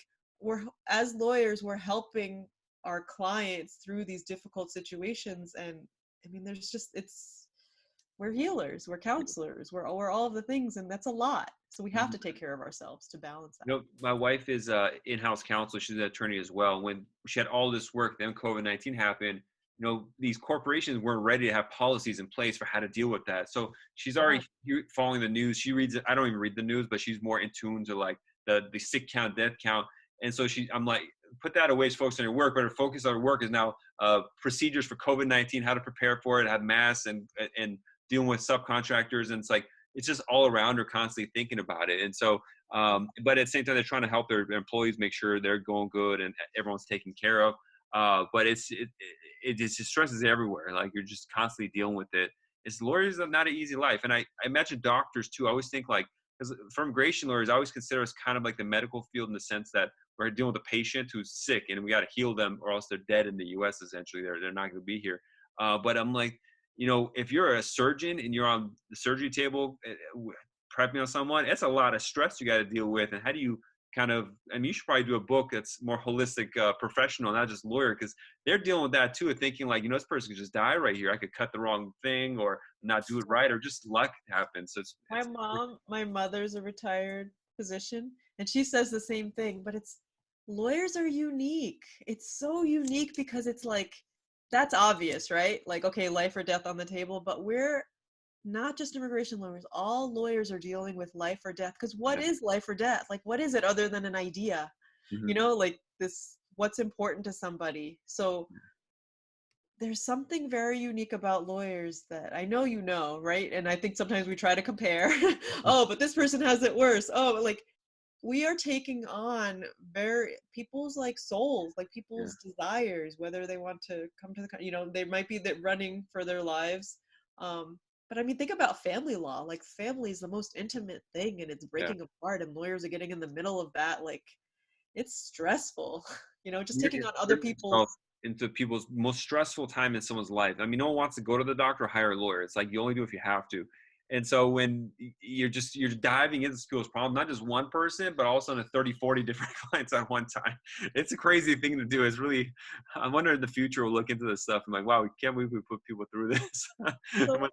as lawyers, we're helping our clients through these difficult situations. And I mean, there's just, we're healers, we're counselors, we're all of the things. And that's a lot. So we have to take care of ourselves to balance that. You know, my wife is in-house counsel. She's an attorney as well. When she had all this work, then COVID-19 happened. You know, these corporations weren't ready to have policies in place for how to deal with that. So she's Yeah. already following the news. She reads it. I don't even read the news, but she's more in tune to like the sick count, death count. And so I'm like, put that away, focus on your work. But her focus on her work is now procedures for COVID-19, how to prepare for it, have masks, and dealing with subcontractors. And it's just all around her, constantly thinking about it. And so but at the same time, they're trying to help their employees make sure they're going good and everyone's taken care of. But it just stresses everywhere. Like you're just constantly dealing with it. It's lawyers are not an easy life, and I imagine doctors too. I always think like, because for immigration lawyers, I always consider us kind of like the medical field in the sense that we're dealing with a patient who's sick and we got to heal them, or else they're dead in the U.S. Essentially, they're not going to be here. But I'm like, if you're a surgeon and you're on the surgery table prepping on someone, it's a lot of stress you got to deal with. And how do you you should probably do a book that's more holistic, professional, not just lawyer, because they're dealing with that too, of thinking like, this person could just die right here. I could cut the wrong thing or not do it right, or just luck happens. So My mother's a retired physician, and she says the same thing, but lawyers are unique. It's so unique because it's like, that's obvious, right? Like, okay, life or death on the table, but we're not just immigration lawyers. All lawyers are dealing with life or death. Because what is life or death? Like, what is it other than an idea? Like this, what's important to somebody. So there's something very unique about lawyers that I know, right? And I think sometimes we try to compare. Oh, but this person has it worse. Oh, like we are taking on people's like souls, like people's desires, whether they want to come to they might be running for their lives. But I mean, think about family law. Like family is the most intimate thing and it's breaking apart, and lawyers are getting in the middle of that. Like it's stressful, just taking on other people's. Into people's most stressful time in someone's life. I mean, no one wants to go to the doctor or hire a lawyer. It's like you only do if you have to. And so when you're diving into people's problem, not just one person, but also in 30, 40 different clients at one time, it's a crazy thing to do. It's really, I wonder in the future we'll look into this stuff. I'm like, wow, we can't believe we put people through this. So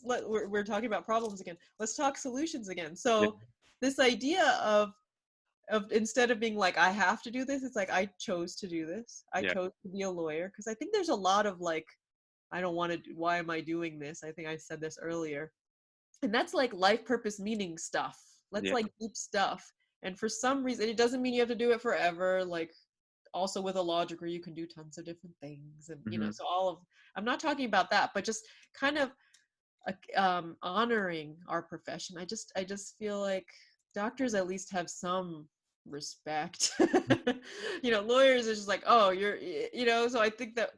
we're talking about problems again. Let's talk solutions again. So this idea of instead of being like, I have to do this, it's like, I chose to do this. I chose to be a lawyer. Because I think there's a lot of like, I don't want to, why am I doing this? I think I said this earlier. And that's like life purpose meaning stuff. That's like deep stuff. And for some reason, it doesn't mean you have to do it forever. Like also with a law degree, you can do tons of different things. And, so I'm not talking about that, but just kind of honoring our profession. I just feel like doctors at least have some respect. Lawyers are just like, oh, you're, so I think that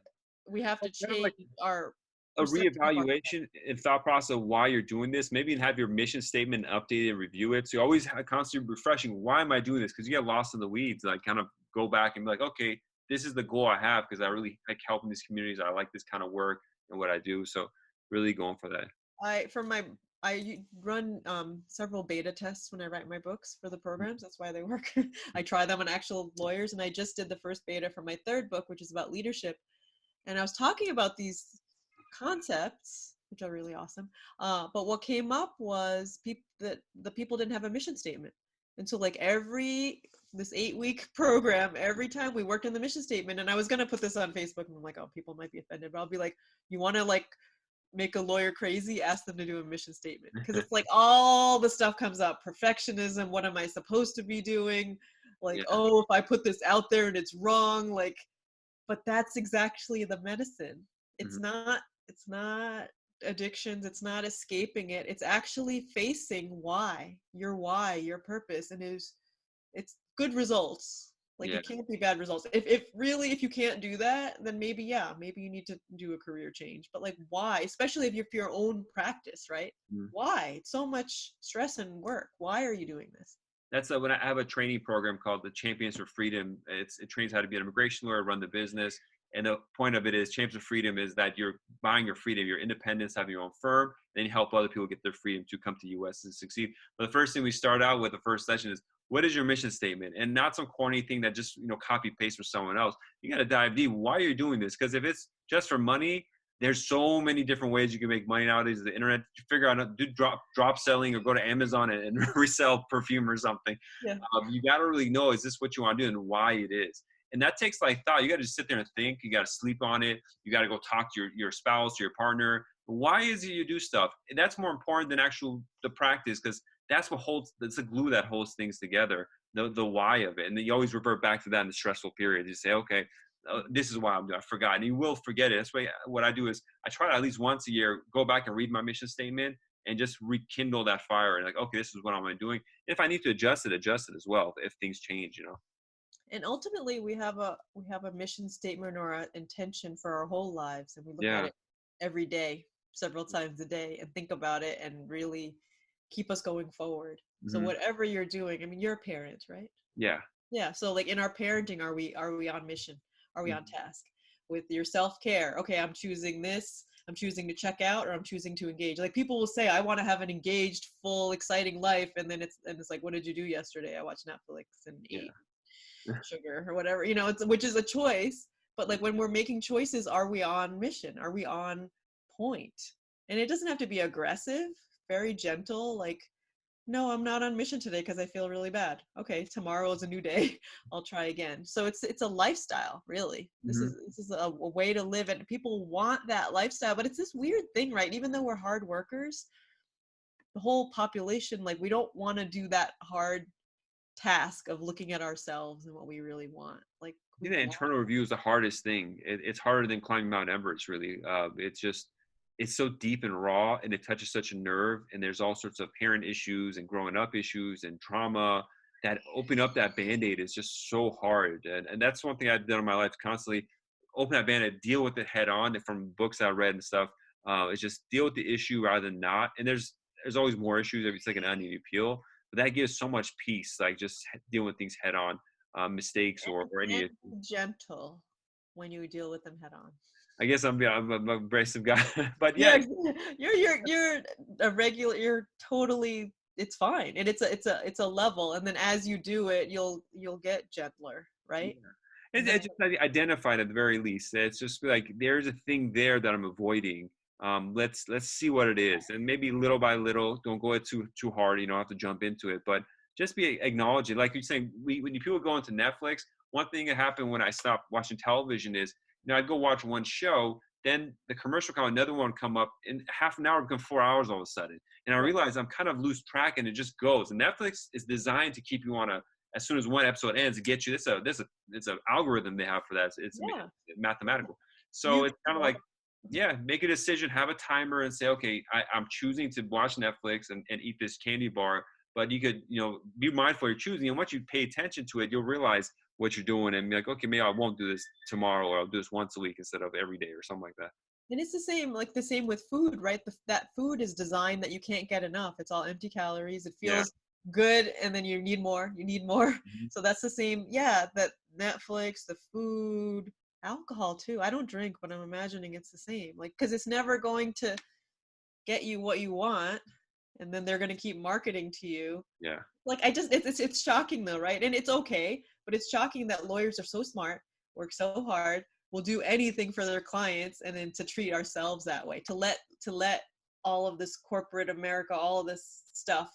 we have to change our a reevaluation and thought process of why you're doing this, maybe have your mission statement updated and review it. So you always constantly refreshing, why am I doing this? Because you get lost in the weeds. Like kind of go back and be like, okay, this is the goal I have because I really like helping these communities. I like this kind of work and what I do. So really going for that. I run several beta tests when I write my books for the programs. That's why they work. I try them on actual lawyers, and I just did the first beta for my third book, which is about leadership. And I was talking about these concepts, which are really awesome. But what came up was that the people didn't have a mission statement. And so like this 8-week program, every time we worked on the mission statement, and I was going to put this on Facebook, and I'm like, oh, people might be offended, but I'll be like, you want to like make a lawyer crazy, ask them to do a mission statement. Because it's like all the stuff comes up. Perfectionism, what am I supposed to be doing? Like, oh, if I put this out there and it's wrong, like, but that's exactly the medicine. It's not addictions. It's not escaping it. It's actually facing why, your purpose, and it's good results. Like Yeah. it can't be bad results. If you can't do that, then maybe maybe you need to do a career change. But like why? Especially if you're for your own practice, right? Mhm. Why? It's so much stress and work. Why are you doing this? That's when I have a training program called the Champions for Freedom. It trains how to be an immigration lawyer, run the business. And the point of it is Champions for Freedom is that you're buying your freedom, your independence, having your own firm, then you help other people get their freedom to come to the US and succeed. But the first thing we start out with the first session is what is your mission statement? And not some corny thing that just copy paste from someone else. You got to dive deep. Why are you doing this? Because if it's just for money, there's so many different ways you can make money nowadays. The internet, you figure out do drop selling or go to Amazon and resell perfume or something. Yeah. You got to really know, is this what you want to do and why it is. And that takes like thought. You got to just sit there and think. You got to sleep on it. You got to go talk to your spouse, to your partner. Why is it you do stuff? And that's more important than the practice, because that's the glue that holds things together. The why of it, and then you always revert back to that in the stressful period. You say, okay, this is why I'm doing. I forgot, and you will forget it. That's why what I do is I try to at least once a year go back and read my mission statement and just rekindle that fire. And like, okay, this is what I'm doing. If I need to adjust it as well if things change. And ultimately we have a mission statement or an intention for our whole lives, and we look at Yeah. it every day, several times a day, and think about it and really keep us going forward. So Hmm. whatever you're doing, I mean, you're a parent, right? Yeah. Yeah. So like in our parenting, are we on mission? Are we on Mhm. task? With your self-care, okay, I'm choosing this. I'm choosing to check out, or I'm choosing to engage. Like people will say, I want to have an engaged, full, exciting life, and then it's like, what did you do yesterday? I watched Netflix and ate Yeah. sugar or whatever. It's which is a choice. But like when we're making choices, are we on mission? Are we on point? And it doesn't have to be aggressive, very gentle, like, no, I'm not on mission today because I feel really bad. Okay, tomorrow is a new day. I'll try again. So it's a lifestyle, really. This Hmm. is this is a way to live, and people want that lifestyle. But it's this weird thing, right? Even though we're hard workers, the whole population, like, we don't want to do that hard task of looking at ourselves and what we really want. Like I we think the want. internal review is the hardest thing. It's harder than climbing Mount Everest, really. It's so deep and raw, and it touches such a nerve. And there's all sorts of parent issues and growing up issues and trauma that open up that band-aid is just so hard. And that's one thing I've done in my life constantly. Open that band-aid, deal with it head on. And from books I read and stuff, it's just deal with the issue rather than not. And there's always more issues. It's like an onion you peel, but that gives so much peace. Like just dealing with things head on, mistakes or any. And gentle when you deal with them head on. I guess I'm a abrasive guy, but yeah, You're you're a regular. You're totally. It's fine, and it's a level. And then as you do it, you'll get gentler, yeah. right? And It's then just identified at the very least. It's just like there's a thing there that I'm avoiding. Let's see what it is, and maybe little by little. Don't go it too hard. You don't have to jump into it, but just be acknowledging. Like you're saying, when people go into Netflix, one thing that happened when I stopped watching television is, I'd go watch one show, then the commercial come, another one come up, in half an hour become 4 hours all of a sudden, and I right, realize I'm kind of lose track, and it just goes. And Netflix is designed to keep you on a, as soon as one episode ends, to get you. It's an algorithm they have for that. It's yeah, mathematical. you So it's kind of can like, yeah, make a decision, have a timer, and say, okay, I'm choosing to watch Netflix and eat this candy bar. But you could, be mindful you're choosing. And once you pay attention to it, you'll realize what you're doing and be like, okay, maybe I won't do this tomorrow, or I'll do this once a week instead of every day or something like that. And it's the same with food, right? That food is designed that you can't get enough. It's all empty calories. It Yeah. feels good, and then you need more. You need more. Mhm. So that's the same. Yeah, that Netflix, the food, alcohol too. I don't drink, but I'm imagining it's the same. Like, because it's never going to get you what you want, and then they're going to keep marketing to you. Yeah. Like, it's shocking though, right? And it's okay, but it's shocking that lawyers are so smart, work so hard, will do anything for their clients, and then to treat ourselves that way, to let all of this corporate America, all of this stuff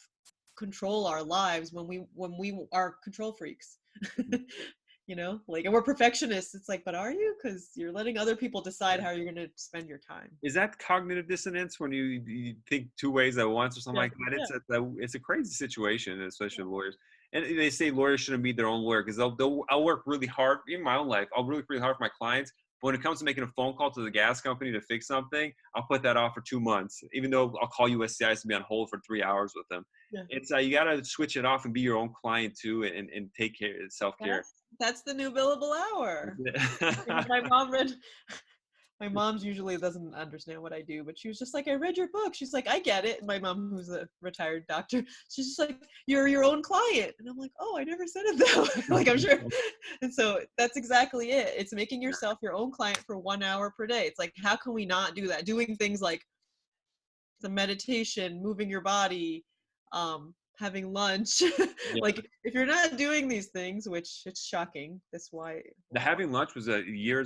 control our lives when we are control freaks. Mhm. Like, and we're perfectionists. It's like, but are you? Because you're letting other people decide how you're going to spend your time. Is that cognitive dissonance when you think two ways at once or something Yeah, like that? yeah, It's a crazy situation, especially with lawyers. And they say lawyers shouldn't be their own lawyer because I'll work really hard in my own life. I'll really hard for my clients, when it comes to making a phone call to the gas company to fix something, I'll put that off for 2 months, even though I'll call USCIS and be on hold for 3 hours with them. Yeah. It's you got to switch it off and be your own client too, and take care, self-care. That's the new billable hour. My mom read. My mom's usually doesn't understand what I do, but she was just like, I read your book. She's like, I get it. And my mom, who's a retired doctor, she's just like, you're your own client. And I'm like, oh, I never said it that way. Like, I'm sure. And so that's exactly it. It's making yourself your own client for 1 hour per day. It's like, how can we not do that? Doing things like the meditation, moving your body, having lunch. Yeah. Like, if you're not doing these things, which it's shocking, that's why. The having lunch was a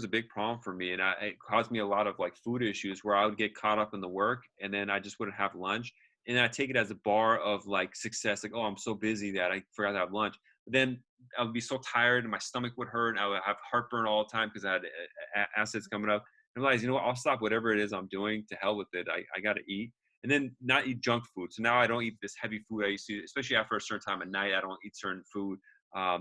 big problem for me, and it caused me a lot of like food issues where I would get caught up in the work, and then I just wouldn't have lunch, and then I take it as a bar of like success, like, oh, I'm so busy that I forgot to have lunch. But then I would be so tired, and my stomach would hurt, and I would have heartburn all the time because I had acids coming up. I realized, you know what, I'll stop whatever it is I'm doing. To hell with it. I got to eat. And then not eat junk food. So now I don't eat this heavy food I used to, especially after a certain time at night. I don't eat certain food.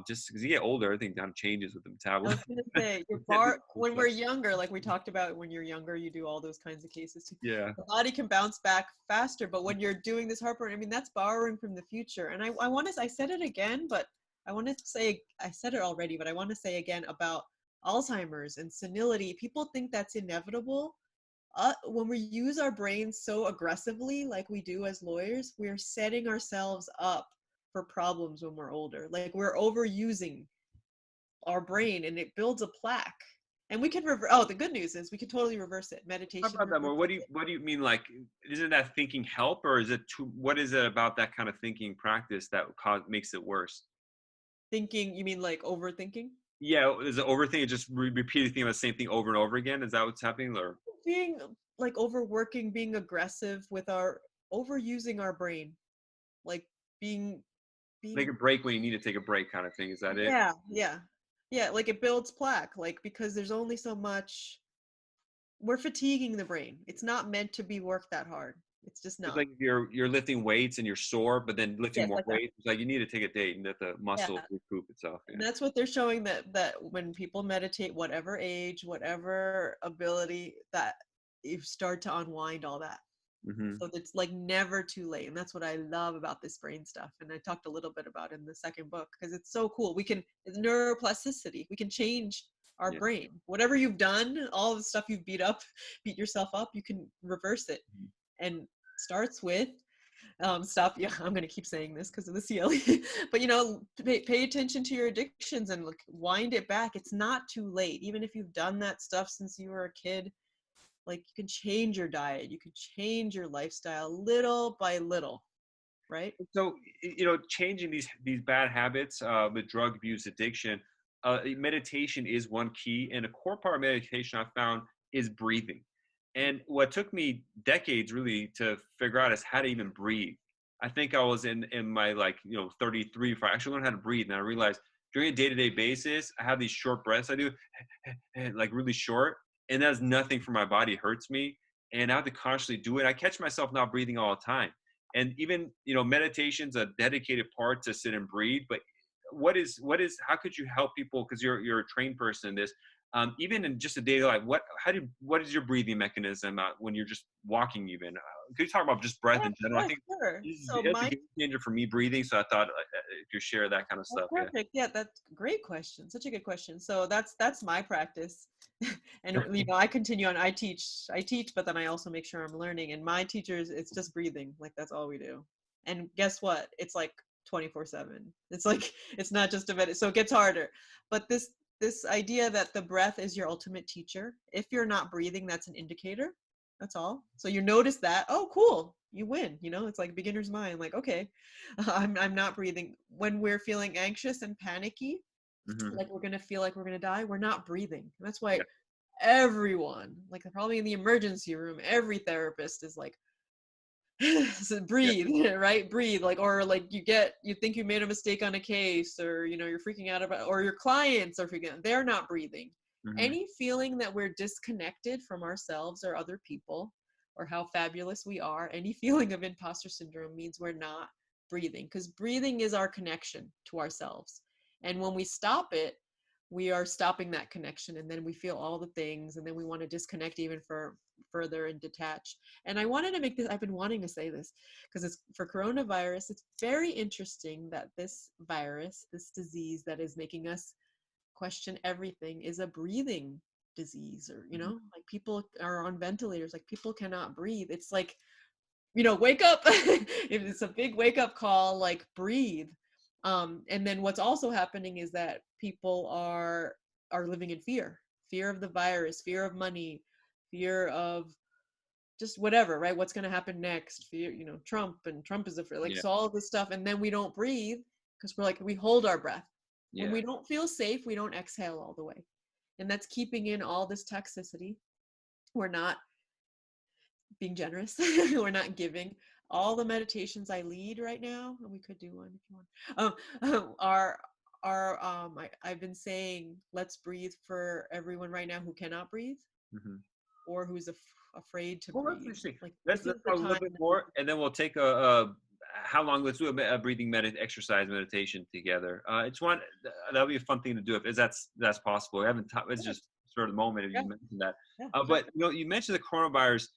Just because you get older, everything kind of changes with the I was metabolism. gonna say your bar when we're younger, like we talked about, when you're younger, you do all those kinds of cases too. Yeah. The body can bounce back faster, but when you're doing this heartburn, I mean, that's borrowing from the future. And I want to, I said it again, but I want to say, I said it already, but I want to say again about Alzheimer's and senility. People think that's inevitable. When we use our brains so aggressively, like we do as lawyers, we're setting ourselves up for problems when we're older. Like, we're overusing our brain, and it builds a plaque. And we can the good news is we can totally reverse it. Talk Meditation about that more. What reverses do you mean? Like, isn't that thinking help, or is it what is it about that kind of thinking practice that makes it worse? thinking. You mean like overthinking? Yeah, is it overthinking? Just repeating the same thing over and over again? Is that what's happening, or? Being like overworking, being aggressive with our overusing our brain, like being Take a break when you need to take a break, kind of thing. Is that it? yeah, like it builds plaque, like, because there's only so much. We're fatiguing the brain. It's not meant to be worked that hard. It's just It's not. like you're lifting weights and you're sore, but then lifting Yes, more like that. weights. It's like you need to take a day and let the Yeah. muscle recoup itself. And Yeah. that's what they're showing, that when people meditate, whatever age, whatever ability, that you start to unwind all that. Mm-hmm. So it's like never too late. And that's what I love about this brain stuff. And I talked a little bit about it in the second book, because it's so cool. It's neuroplasticity. We can change our Yeah. brain. Whatever you've done, all the stuff you've beat yourself up, you can reverse it. And starts with stop. Yeah, I'm going to keep saying this because of the CLE. But pay attention to your addictions and wind it back. It's not too late. Even if you've done that stuff since you were a kid, like, you can change your diet, you can change your lifestyle little by little, right? So, changing these bad habits with drug abuse, addiction, meditation is one key, and a core part of meditation I found is breathing. And what took me decades really to figure out is how to even breathe. I think I was in my 33 before I actually learned how to breathe, and I realized during a day-to-day basis I have these short breaths I do, like really short, and that's nothing for my body. It hurts me, and I have to consciously do it. I catch myself not breathing all the time, and even meditation's a dedicated part to sit and breathe. But what is how could you help people, because you're a trained person in this, even in just a daily life, what is your breathing mechanism when you're just walking? Even could you talk about just breath Yeah, in general? I yeah, think sure. So it's a game changer for me, breathing. So I thought if you share that kind of that's stuff. Yeah. perfect. Yeah, that's a great question. Such a good question. So that's my practice. And I continue on. I teach, but then I also make sure I'm learning. And my teachers, it's just breathing. Like, that's all we do. And guess what? It's like 24/7. It's like, it's not just a minute. So it gets harder. But this idea that the breath is your ultimate teacher. If you're not breathing, that's an indicator. That's all. So you notice that, oh, cool, you win. It's like beginner's mind. Like, okay, I'm not breathing. When we're feeling anxious and panicky, Hmm. like we're gonna feel like we're gonna die, we're not breathing. And that's why Yeah. everyone, like probably in the emergency room, every therapist is like, so Yeah. breathe, right? Breathe. Like, or like you think you made a mistake on a case, or you're freaking out about, or your clients are freaking out, they're not breathing. Hmm. Any feeling that we're disconnected from ourselves or other people, or how fabulous we are, any feeling of imposter syndrome means we're not breathing, because breathing is our connection to ourselves. And when we stop it, we are stopping that connection, and then we feel all the things, and then we want to disconnect even further and detach. And I wanted to make this, I've been wanting to say this because it's for coronavirus. It's very interesting that this virus, this disease that is making us question everything, is a breathing disease. Or, you know, like people are on ventilators, like people cannot breathe. It's like, you know, wake up. If it's a big wake up call, like breathe. And then what's also happening is that people are living in fear of the virus, fear of money, fear of just whatever, right? What's going to happen next? Fear, you know, Trump is afraid, like, Yeah. so all of this stuff. And then we don't breathe because we're like, we hold our breath. When Yeah. we don't feel safe, we don't exhale all the way. And that's keeping in all this toxicity. We're not being generous. We're not giving. All the meditations I lead right now, and we could do one if you want, I've been saying, let's breathe for everyone right now who cannot breathe, or who's afraid to Well, that's breathe. interesting. Like, Let's this is the talk a little time. bit more, and then we'll take a how long? Let's do a breathing exercise meditation together. It's one that'll be a fun thing to do if that's possible. I haven't. It's Yeah, just sort of the moment if yeah, you mentioned that. yeah, sure. But you know, you mentioned the coronavirus,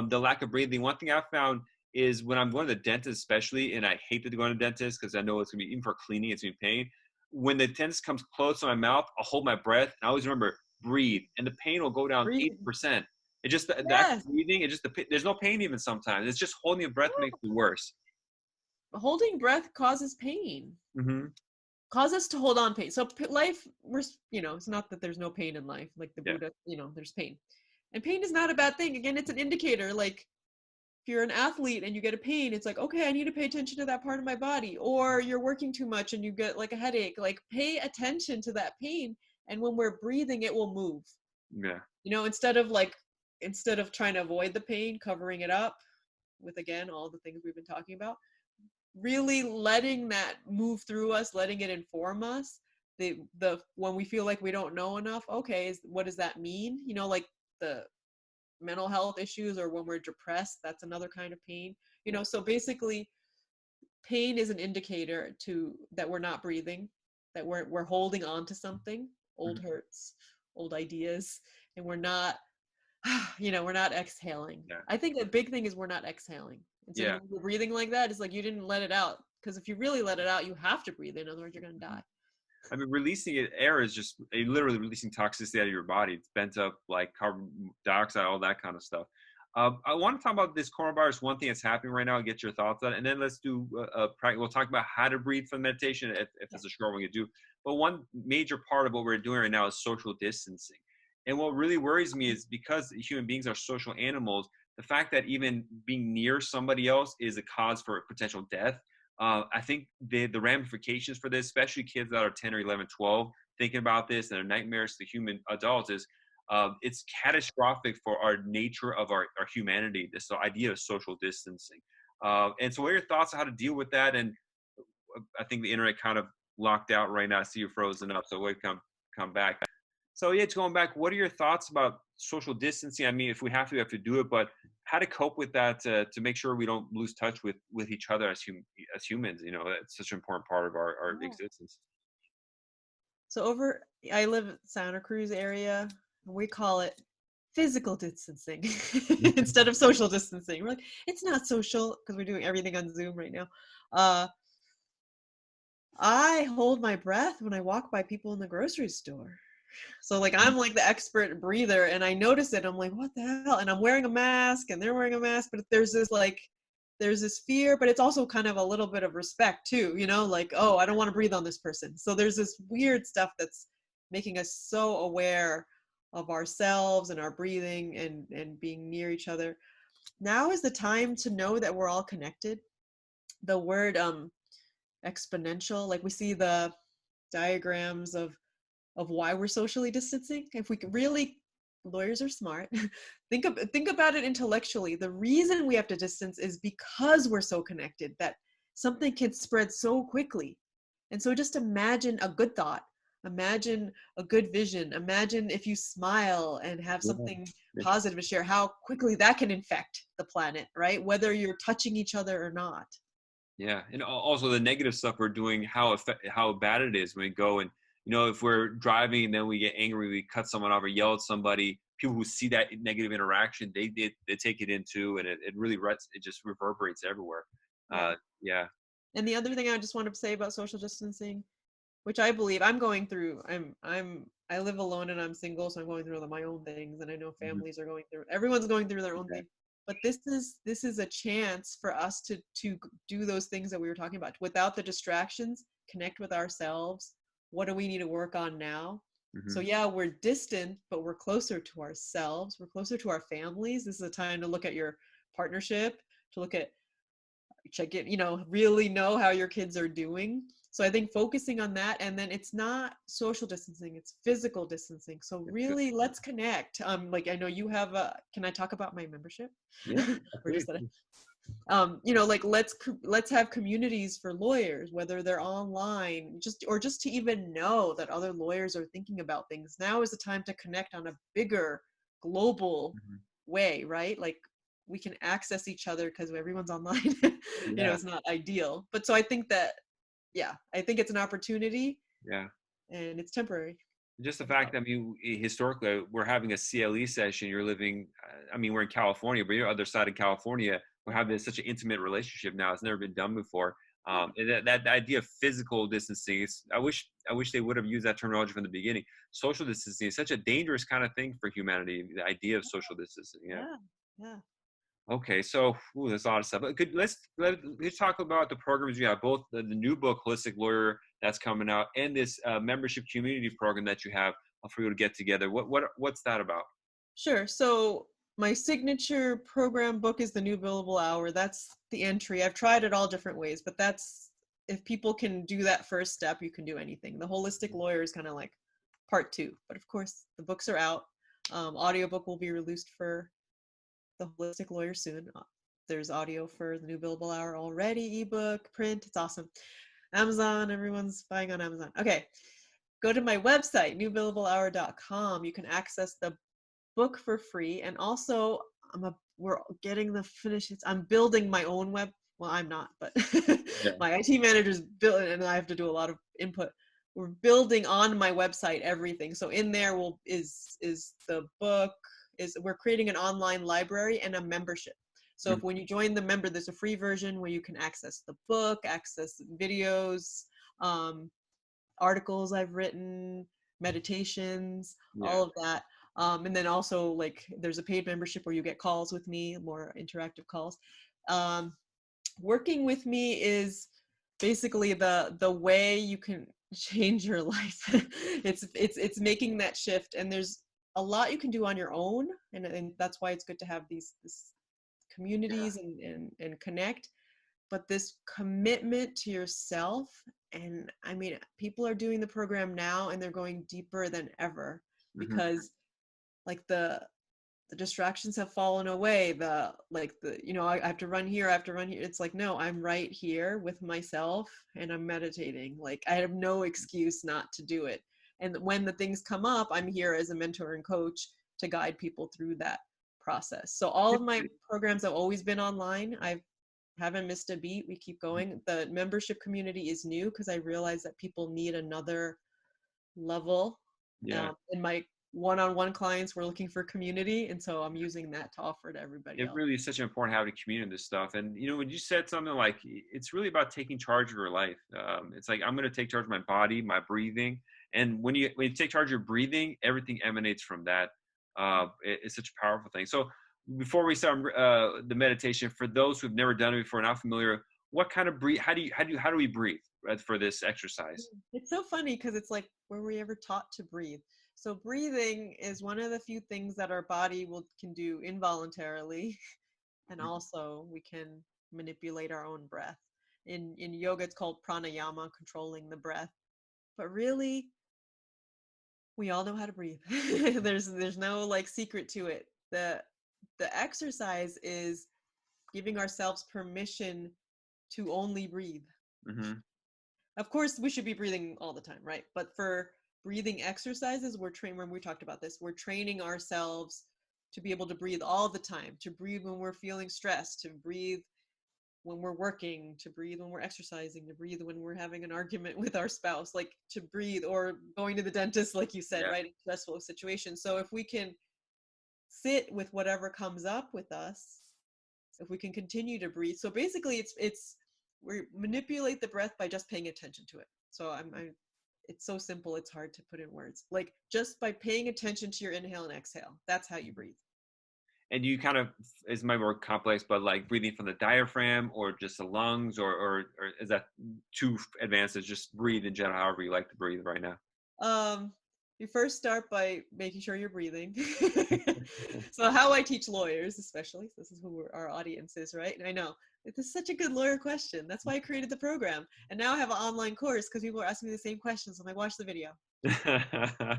the lack of breathing. One thing I've found is when I'm going to the dentist, especially, and I hate to go to the dentist because I know it's gonna be, even for cleaning, it's gonna be pain. When the dentist comes close to my mouth, I'll hold my breath, and I always remember breathe, and the pain will go down Breathe. 80%. It just the actual Yes. breathing. It just there's no pain even sometimes. It's just holding your breath makes it worse. Holding breath causes pain. Mm-hmm. Cause us to hold on pain. So life, we're, you know, it's not that there's no pain in life. Like the Yeah. Buddha, you know, there's pain. And pain is not a bad thing. Again, it's an indicator. Like, if you're an athlete and you get a pain, it's like, okay, I need to pay attention to that part of my body. Or you're working too much and you get like a headache. Like, pay attention to that pain. And when we're breathing, it will move. Yeah. You know, instead of trying to avoid the pain, covering it up with, again, all the things we've been talking about, really letting that move through us, letting it inform us. The when we feel like we don't know enough, okay, what does that mean? You know, like the mental health issues, or when we're depressed, that's another kind of pain. You know, so basically, pain is an indicator to that we're not breathing, that we're holding on to something, old Mm-hmm. hurts, old ideas, and we're not, you know, we're not exhaling. Yeah. I think a big thing is we're not exhaling. And so Yeah. when you're breathing like that, it's like you didn't let it out. Because if you really let it out, you have to breathe. In other words, you're going to die. I mean, releasing air is just literally releasing toxicity out of your body. It's bent up like carbon dioxide, all that kind of stuff. I want to talk about this coronavirus. One thing that's happening right now. Get your thoughts on it, and then let's do we'll talk about how to breathe for meditation if it's a short one you do. But one major part of what we're doing right now is social distancing. And what really worries me is because human beings are social animals, the fact that even being near somebody else is a cause for potential death. I think the ramifications for this, especially kids that are 10 or 11, 12, thinking about this and their nightmares to human adults, is it's catastrophic for our nature of our humanity, this idea of social distancing. And so what are your thoughts on how to deal with that? And I think the internet kind of locked out right now. I see you frozen up, so we'll come back. So yeah, it's going back. What are your thoughts about social distancing? I mean, if we have to do it, but how to cope with that to make sure we don't lose touch with each other as humans. You know, that's such an important part of our Oh. existence. So I live in Santa Cruz area, and we call it physical distancing instead of social distancing. We're like, it's not social because we're doing everything on Zoom right now. I hold my breath when I walk by people in the grocery store. So like, I'm like the expert breather, and I notice it. I'm like, what the hell? And I'm wearing a mask and they're wearing a mask, but there's this fear, but it's also kind of a little bit of respect too, you know, like, oh, I don't want to breathe on this person. So there's this weird stuff that's making us so aware of ourselves and our breathing and being near each other. Now is the time to know that we're all connected. The word exponential, like we see the diagrams of why we're socially distancing. If we could really, lawyers are smart, think about it intellectually. The reason we have to distance is because we're so connected, that something can spread so quickly. And so just imagine a good thought, imagine a good vision, imagine if you smile and have something positive to share, how quickly that can infect the planet, right? Whether you're touching each other or not. Yeah, and also the negative stuff we're doing, how bad it is when we go and if we're driving and then we get angry, we cut someone off or yell at somebody, people who see that negative interaction, they take it into, and it really it just reverberates everywhere. Yeah. Yeah. And the other thing I just want to say about social distancing, which I believe I'm going through, I live alone and I'm single, so I'm going through my own things, and I know Mhm. families are going through, everyone's going through their own Okay. thing. But this is a chance for us to do those things that we were talking about without the distractions, connect with ourselves. What do we need to work on now? So Mhm. yeah, we're distant, but we're closer to ourselves. We're closer to our families. This is a time to look at your partnership, to look at check it, really know how your kids are doing. So I think focusing on that, and then it's not social distancing, it's physical distancing. So really let's connect. Like I know you have can I talk about my membership? Yeah. Or just Please. that like let's have communities for lawyers, whether they're online, just to even know that other lawyers are thinking about things. Now is the time to connect on a bigger global Mhm. way, right? Like we can access each other because everyone's online. Yeah. It's not ideal, but so I think that, yeah, I think it's an opportunity, Yeah. and it's temporary. Just the fact that, historically, we're having a CLE session. You're living, we're in California, but you're other side of California. We're having such an intimate relationship now. It's never been done before. Yeah. And that idea of physical distancing, I wish they would have used that terminology from the beginning. Social distancing is such a dangerous kind of thing for humanity. The idea of social distancing. Yeah. Yeah. Yeah. Okay, so there's a lot of stuff. Let's talk about the programs you have, both the new book, Holistic Lawyer, that's coming out, and this membership community program that you have for you to get together. What's that about? Sure. So my signature program book is the New Billable Hour. That's the entry. I've tried it all different ways, but that's, if people can do that first step, you can do anything. The Holistic Lawyer is kind of like part two, but of course the books are out. Audiobook will be released for the Holistic Lawyer soon. There's audio for the New Billable Hour already, ebook, print. It's awesome. Amazon, everyone's buying on Amazon. Okay, go to my website, newbillablehour.com. You can access the book for free, and also we're getting the finishes. I'm building my own web. Well, I'm not, but Yeah. my IT manager's building, and I have to do a lot of input. We're building on my website everything. So in there is the book. We're creating an online library and a membership. So if Mhm. when you join the member, there's a free version where you can access the book, access videos, um, articles I've written, meditations, Yeah. all of that. And then also like there's a paid membership where you get calls with me, more interactive calls. Um, Working with me is basically the way you can change your life. It's making that shift, and there's a lot you can do on your own, and that's why it's good to have this communities and connect. But this commitment to yourself, and people are doing the program now and they're going deeper than ever, Hmm. because like the distractions have fallen away. I have to run here, I have to run here. It's like, no, I'm right here with myself and I'm meditating. Like I have no excuse not to do it. And when the things come up, I'm here as a mentor and coach to guide people through that process. So all of my programs have always been online. I haven't missed a beat. We keep going. The membership community is new because I realize that people need another level. Yeah. In my one-on-one clients, we're looking for community, and so I'm using that to offer to everybody It else. really is such an important habit to communicate this stuff. And when you said something like it's really about taking charge of your life, it's like I'm going to take charge of my body, my breathing, and when you take charge of your breathing, everything emanates from that. It's such a powerful thing. So before we start the meditation, for those who've never done it before, not familiar, what kind of breathe? How do we breathe for this exercise? It's so funny because it's like, were we ever taught to breathe? So breathing is one of the few things that our body can do involuntarily, and also we can manipulate our own breath. In yoga, it's called pranayama, controlling the breath. But really, we all know how to breathe. There's no like secret to it. The exercise is giving ourselves permission to only breathe. Mm-hmm. Of course, we should be breathing all the time, right? But for breathing exercises, we're trained, when we talked about this, we're training ourselves to be able to breathe all the time, to breathe when we're feeling stressed, to breathe when we're working, to breathe when we're exercising, to breathe when we're having an argument with our spouse, like to breathe, or going to the dentist, like you said, Yeah. right, in stressful situations. So if we can sit with whatever comes up with us, if we can continue to breathe. So basically it's we manipulate the breath by just paying attention to it. So I'm it's so simple, it's hard to put in words. Like just by paying attention to your inhale and exhale, that's how you breathe. And you kind of, it's might be more complex, but like breathing from the diaphragm or just the lungs, or is that too advanced? It's just breathe in general, however you like to breathe right now. Um, you first start by making sure you're breathing. So how I teach lawyers, especially, this is who our audience is, right? And I know this is such a good lawyer question. That's why I created the program. And now I have an online course because people are asking me the same questions. I'm like, watch the video. Yeah.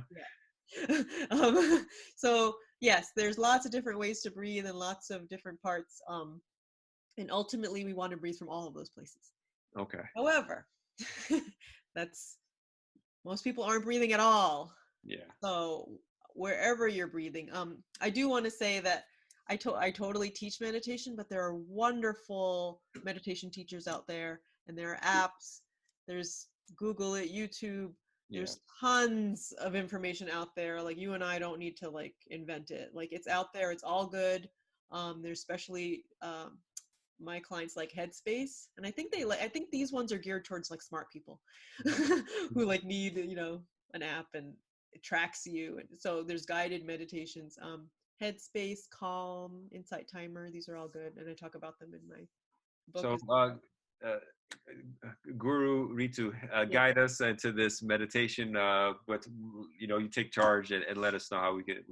So yes, there's lots of different ways to breathe and lots of different parts. And ultimately, we want to breathe from all of those places. Okay. However, that's most people aren't breathing at all. Yeah. So wherever you're breathing, I do want to say that I totally teach meditation, but there are wonderful meditation teachers out there, and there are apps. There's Google it, YouTube. Yeah. There's tons of information out there. Like you and I don't need to like invent it. Like it's out there. It's all good. There's especially my clients like Headspace, and I think I think these ones are geared towards like smart people who like need an app and it tracks you. And so there's guided meditations. Headspace, Calm, Insight Timer, these are all good, and I talk about them in my book So, as well. uh, Guru Ritu, Yeah, guide us into this meditation. But you take charge and let us know how we could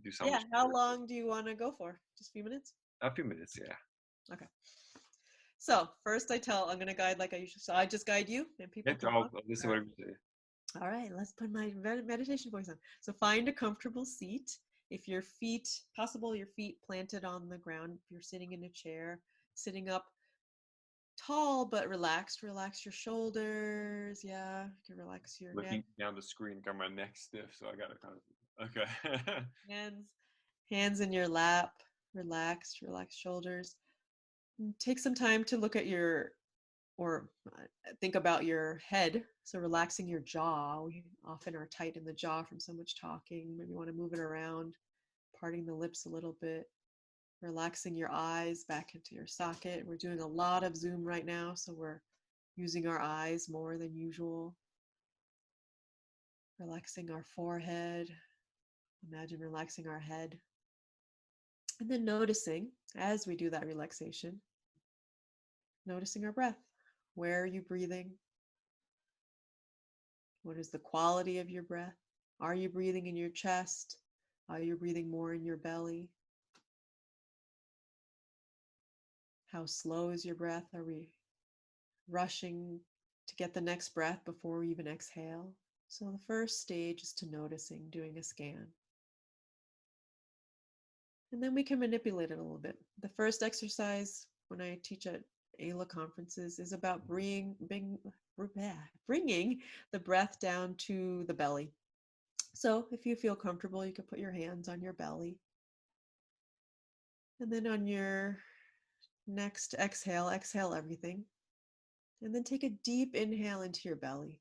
do something. yeah, how long do you want to go for? Just a few minutes? A few minutes, yeah. Okay. So first I'm going to guide like I usually, so I just guide you and people can I'll talk. listen All to right. whatever you say. All right, let's put my meditation voice on. So find a comfortable seat. If your feet, possible your feet planted on the ground, if you're sitting in a chair, sitting up tall but relaxed, relax your shoulders. Yeah, you can relax your neck, Looking down the screen, got my neck stiff, so I gotta kind of. Okay. hands, hands in your lap, relaxed, relax shoulders. And take some time to look at your or think about your head. So relaxing your jaw. We often are tight in the jaw from so much talking. Maybe you want to move it around, parting the lips a little bit, relaxing your eyes back into your socket. We're doing a lot of Zoom right now, so we're using our eyes more than usual. Relaxing our forehead. Imagine relaxing our head. And then noticing, as we do that relaxation, noticing our breath. Where are you breathing? What is the quality of your breath? Are you breathing in your chest? Are you breathing more in your belly? How slow is your breath? Are we rushing to get the next breath before we even exhale? So the first stage is to noticing, doing a scan. And then we can manipulate it a little bit. The first exercise when I teach at ALA conferences is about bringing the breath down to the belly. So if you feel comfortable, you can put your hands on your belly. And then on your next exhale, exhale everything. And then take a deep inhale into your belly.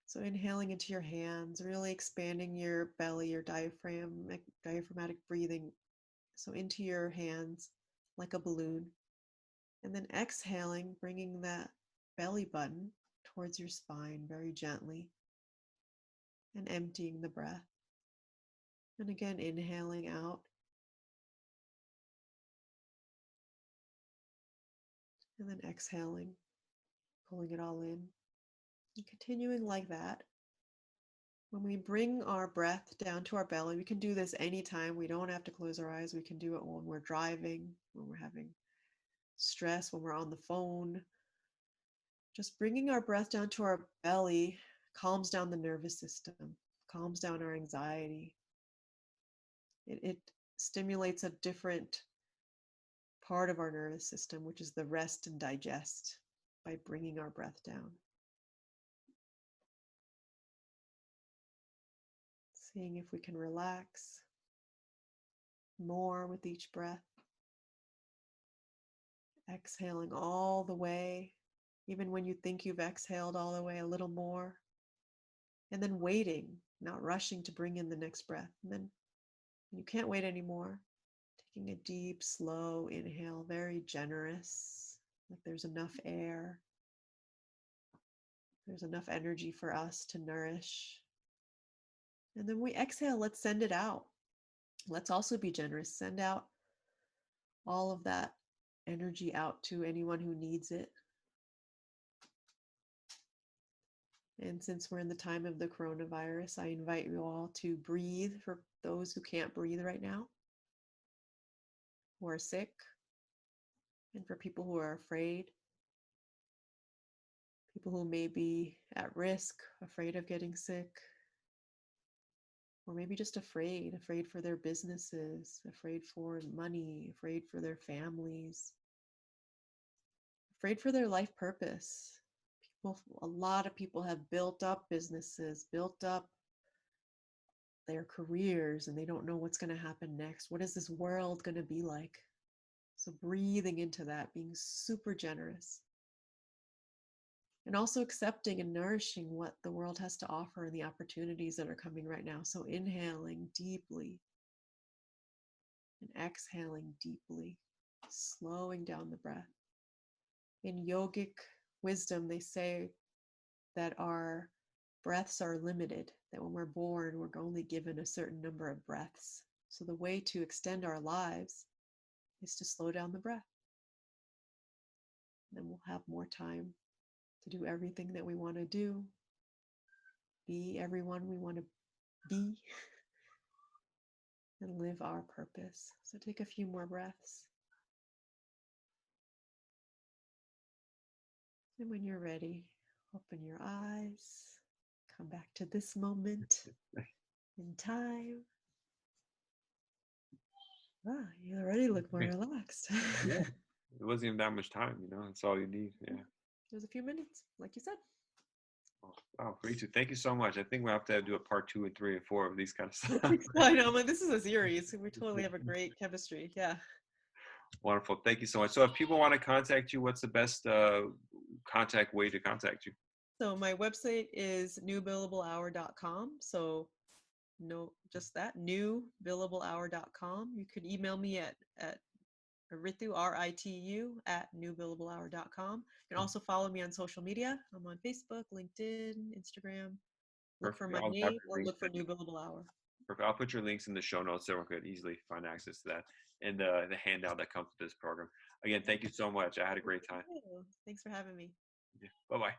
So inhaling into your hands, really expanding your belly, your diaphragmatic breathing. So into your hands like a balloon. And then exhaling, bringing that belly button towards your spine very gently and emptying the breath. And again, inhaling out. And then exhaling, pulling it all in. And continuing like that. When we bring our breath down to our belly, we can do this anytime. We don't have to close our eyes. We can do it when we're driving, when we're having stress, when we're on the phone. Just bringing our breath down to our belly calms down the nervous system, calms down our anxiety. It stimulates a different part of our nervous system, which is the rest and digest, by bringing our breath down. Seeing if we can relax more with each breath. Exhaling all the way, even when you think you've exhaled all the way, a little more. And then waiting, not rushing to bring in the next breath. And then when you can't wait anymore, taking a deep, slow inhale, very generous, like there's enough air. There's enough energy for us to nourish. And then we exhale, let's send it out. Let's also be generous. Send out all of that energy out to anyone who needs it. And since we're in the time of the coronavirus, I invite you all to breathe for those who can't breathe right now, who are sick, and for people who are afraid, people who may be at risk, afraid of getting sick, or maybe just afraid for their businesses, afraid for money, afraid for their families, afraid for their life purpose. A lot of people have built up businesses, built up their careers, and they don't know what's going to happen next. What is this world going to be like? So breathing into that, being super generous, and also accepting and nourishing what the world has to offer and the opportunities that are coming right now. So inhaling deeply and exhaling deeply, slowing down the breath. In yogic wisdom, they say that our breaths are limited, that when we're born, we're only given a certain number of breaths. So the way to extend our lives is to slow down the breath. Then we'll have more time to do everything that we want to do, be everyone we want to be, and live our purpose. So take a few more breaths. And when you're ready, open your eyes, come back to this moment in time. Wow, you already look more relaxed. Yeah, it wasn't even that much time, that's all you need. Yeah. There's a few minutes, like you said. Oh, wow, great. Thank you so much. I think we'll have to do a part 2 and 3 and 4 of these kind of stuff. I know, this is a series. We totally have a great chemistry. Yeah. Wonderful. Thank you so much. So if people want to contact you, what's the best contact way to contact you? So my website is newbillablehour.com. So no, just that, newbillablehour.com. You could email me at Ritu, R-I-T-U, at newbillablehour.com. You can also follow me on social media. I'm on Facebook, LinkedIn, Instagram. Look Perfect. for my I'll have name your or links. look for New Billable Hour. Perfect. I'll put your links in the show notes so everyone could easily find access to that and the handout that comes with this program. Again, thank you so much. I had a great time. Thanks for having me. Yeah. Bye-bye.